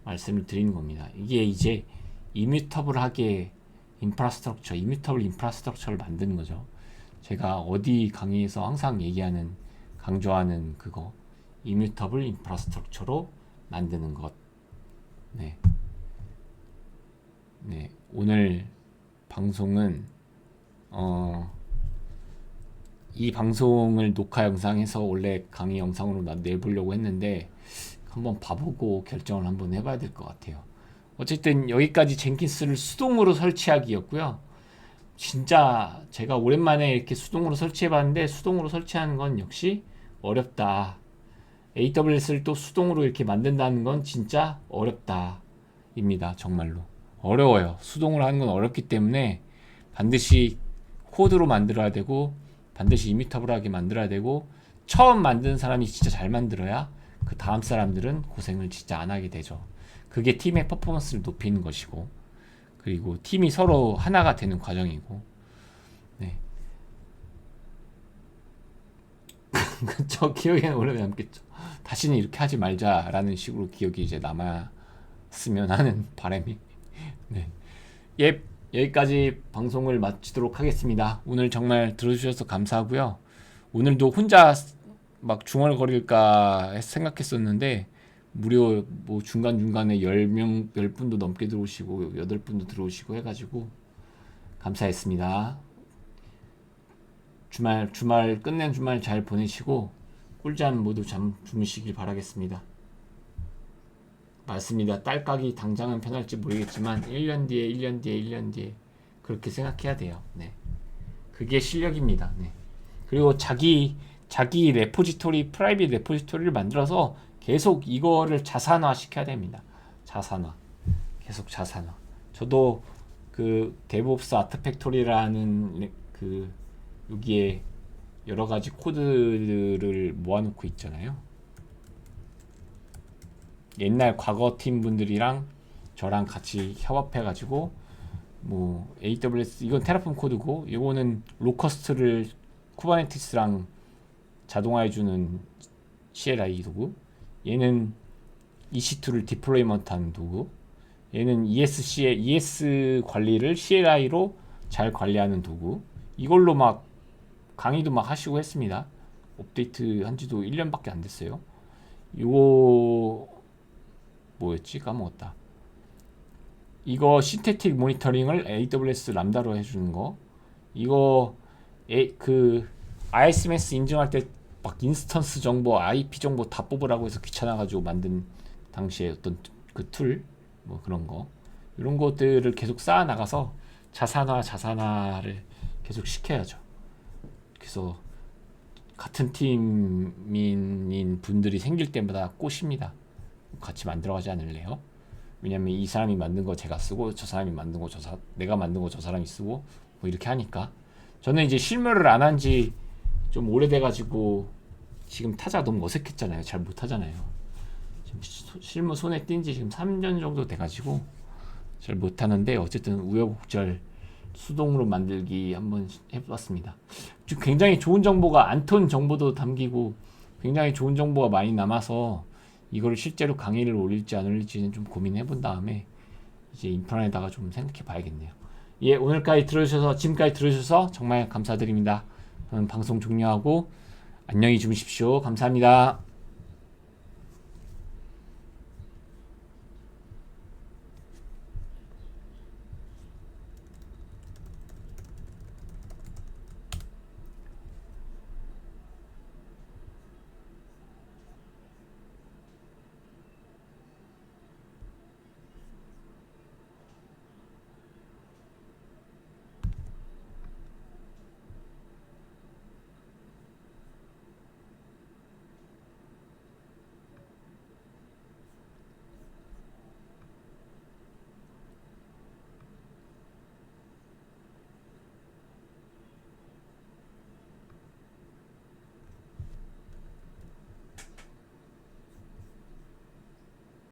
말씀을 드리는 겁니다. 이게 이제 이뮤터블하게 이뮤터블 인프라스트럭처를 만드는 거죠. 제가 어디 강의에서 항상 얘기하는 강조하는 그거 이뮤터블 인프라스트럭처로 만드는 것. 네. 네. 오늘 방송은 이 방송을 녹화 영상에서 원래 강의 영상으로 내보려고 했는데 한번 봐보고 결정을 한번 해봐야 될 것 같아요. 어쨌든 여기까지 젠킨스를 수동으로 설치하기였고요. 진짜 제가 오랜만에 이렇게 수동으로 설치해봤는데 수동으로 설치하는 건 역시 어렵다. AWS를 또 수동으로 이렇게 만든다는 건 진짜 어렵다 입니다. 정말로 어려워요. 수동으로 하는 건 어렵기 때문에 반드시 코드로 만들어야 되고 반드시 이미터블하게 만들어야 되고 처음 만든 사람이 진짜 잘 만들어야 그 다음 사람들은 고생을 진짜 안 하게 되죠. 그게 팀의 퍼포먼스를 높이는 것이고 그리고 팀이 서로 하나가 되는 과정이고 네. 저 기억에는 오래 남겠죠. 다시는 이렇게 하지 말자라는 식으로 기억이 이제 남았으면 하는 바람이 네. 예, 여기까지 방송을 마치도록 하겠습니다. 오늘 정말 들어주셔서 감사하고요. 오늘도 혼자 막 중얼거릴까 생각했었는데 무려 뭐 중간중간에 10분도 넘게 들어오시고 8분도 들어오시고 해가지고 감사했습니다. 끝낸 주말 잘 보내시고 꿀잠 모두 주무시길 바라겠습니다. 맞습니다. 딸깍이 당장은 편할지 모르겠지만 1년 뒤에 그렇게 생각해야 돼요. 네. 그게 실력입니다. 네. 그리고 자기 레포지토리, 프라이빗 레포지토리를 만들어서 계속 이거를 자산화 시켜야 됩니다. 자산화. 계속 자산화. 저도 그 데브옵스 아트팩토리라는 그 여기에 여러 가지 코드를 모아놓고 있잖아요. 옛날 과거 팀 분들이랑 저랑 같이 협업해가지고 뭐 AWS 이건 테라폼 코드고 이거는 로커스트를 쿠버네티스랑 자동화해주는 CLI 도구. 얘는 EC2를 디플로이먼트하는 도구. 얘는 ES 관리를 CLI로 잘 관리하는 도구. 이걸로 막 강의도 막 하시고 했습니다. 업데이트 한지도 1년밖에 안 됐어요. 이거 뭐였지? 까먹었다. 이거 신테틱 모니터링을 AWS 람다로 해주는 거. 이거 그 ISMS 인증할 때 막 인스턴스 정보, IP 정보 다 뽑으라고 해서 귀찮아가지고 만든 당시에 어떤 그 툴, 뭐 그런 거. 이런 것들을 계속 쌓아 나가서 자산화를 계속 시켜야죠. 그래서 같은 팀인 분들이 생길 때마다 꼬십니다. 같이 만들어가지 않을래요? 왜냐면 이 사람이 만든 거 제가 쓰고 저 사람이 만든 거 내가 만든 거 저 사람이 쓰고 뭐 이렇게 하니까 저는 이제 실무를 안 한 지 좀 오래돼가지고 지금 타자 너무 어색했잖아요. 잘 못하잖아요. 지금 실무 손에 띈 지 지금 3년 정도 돼가지고 잘 못하는데 어쨌든 우여곡절 수동으로 만들기 한번 해봤습니다. 굉장히 좋은 정보가 안톤 정보도 담기고 굉장히 좋은 정보가 많이 남아서 이거를 실제로 강의를 올릴지 안 올릴지는 좀 고민해 본 다음에 이제 인프라에다가 좀 생각해 봐야겠네요. 예, 지금까지 들어주셔서 정말 감사드립니다. 저는 방송 종료하고 안녕히 주무십시오. 감사합니다.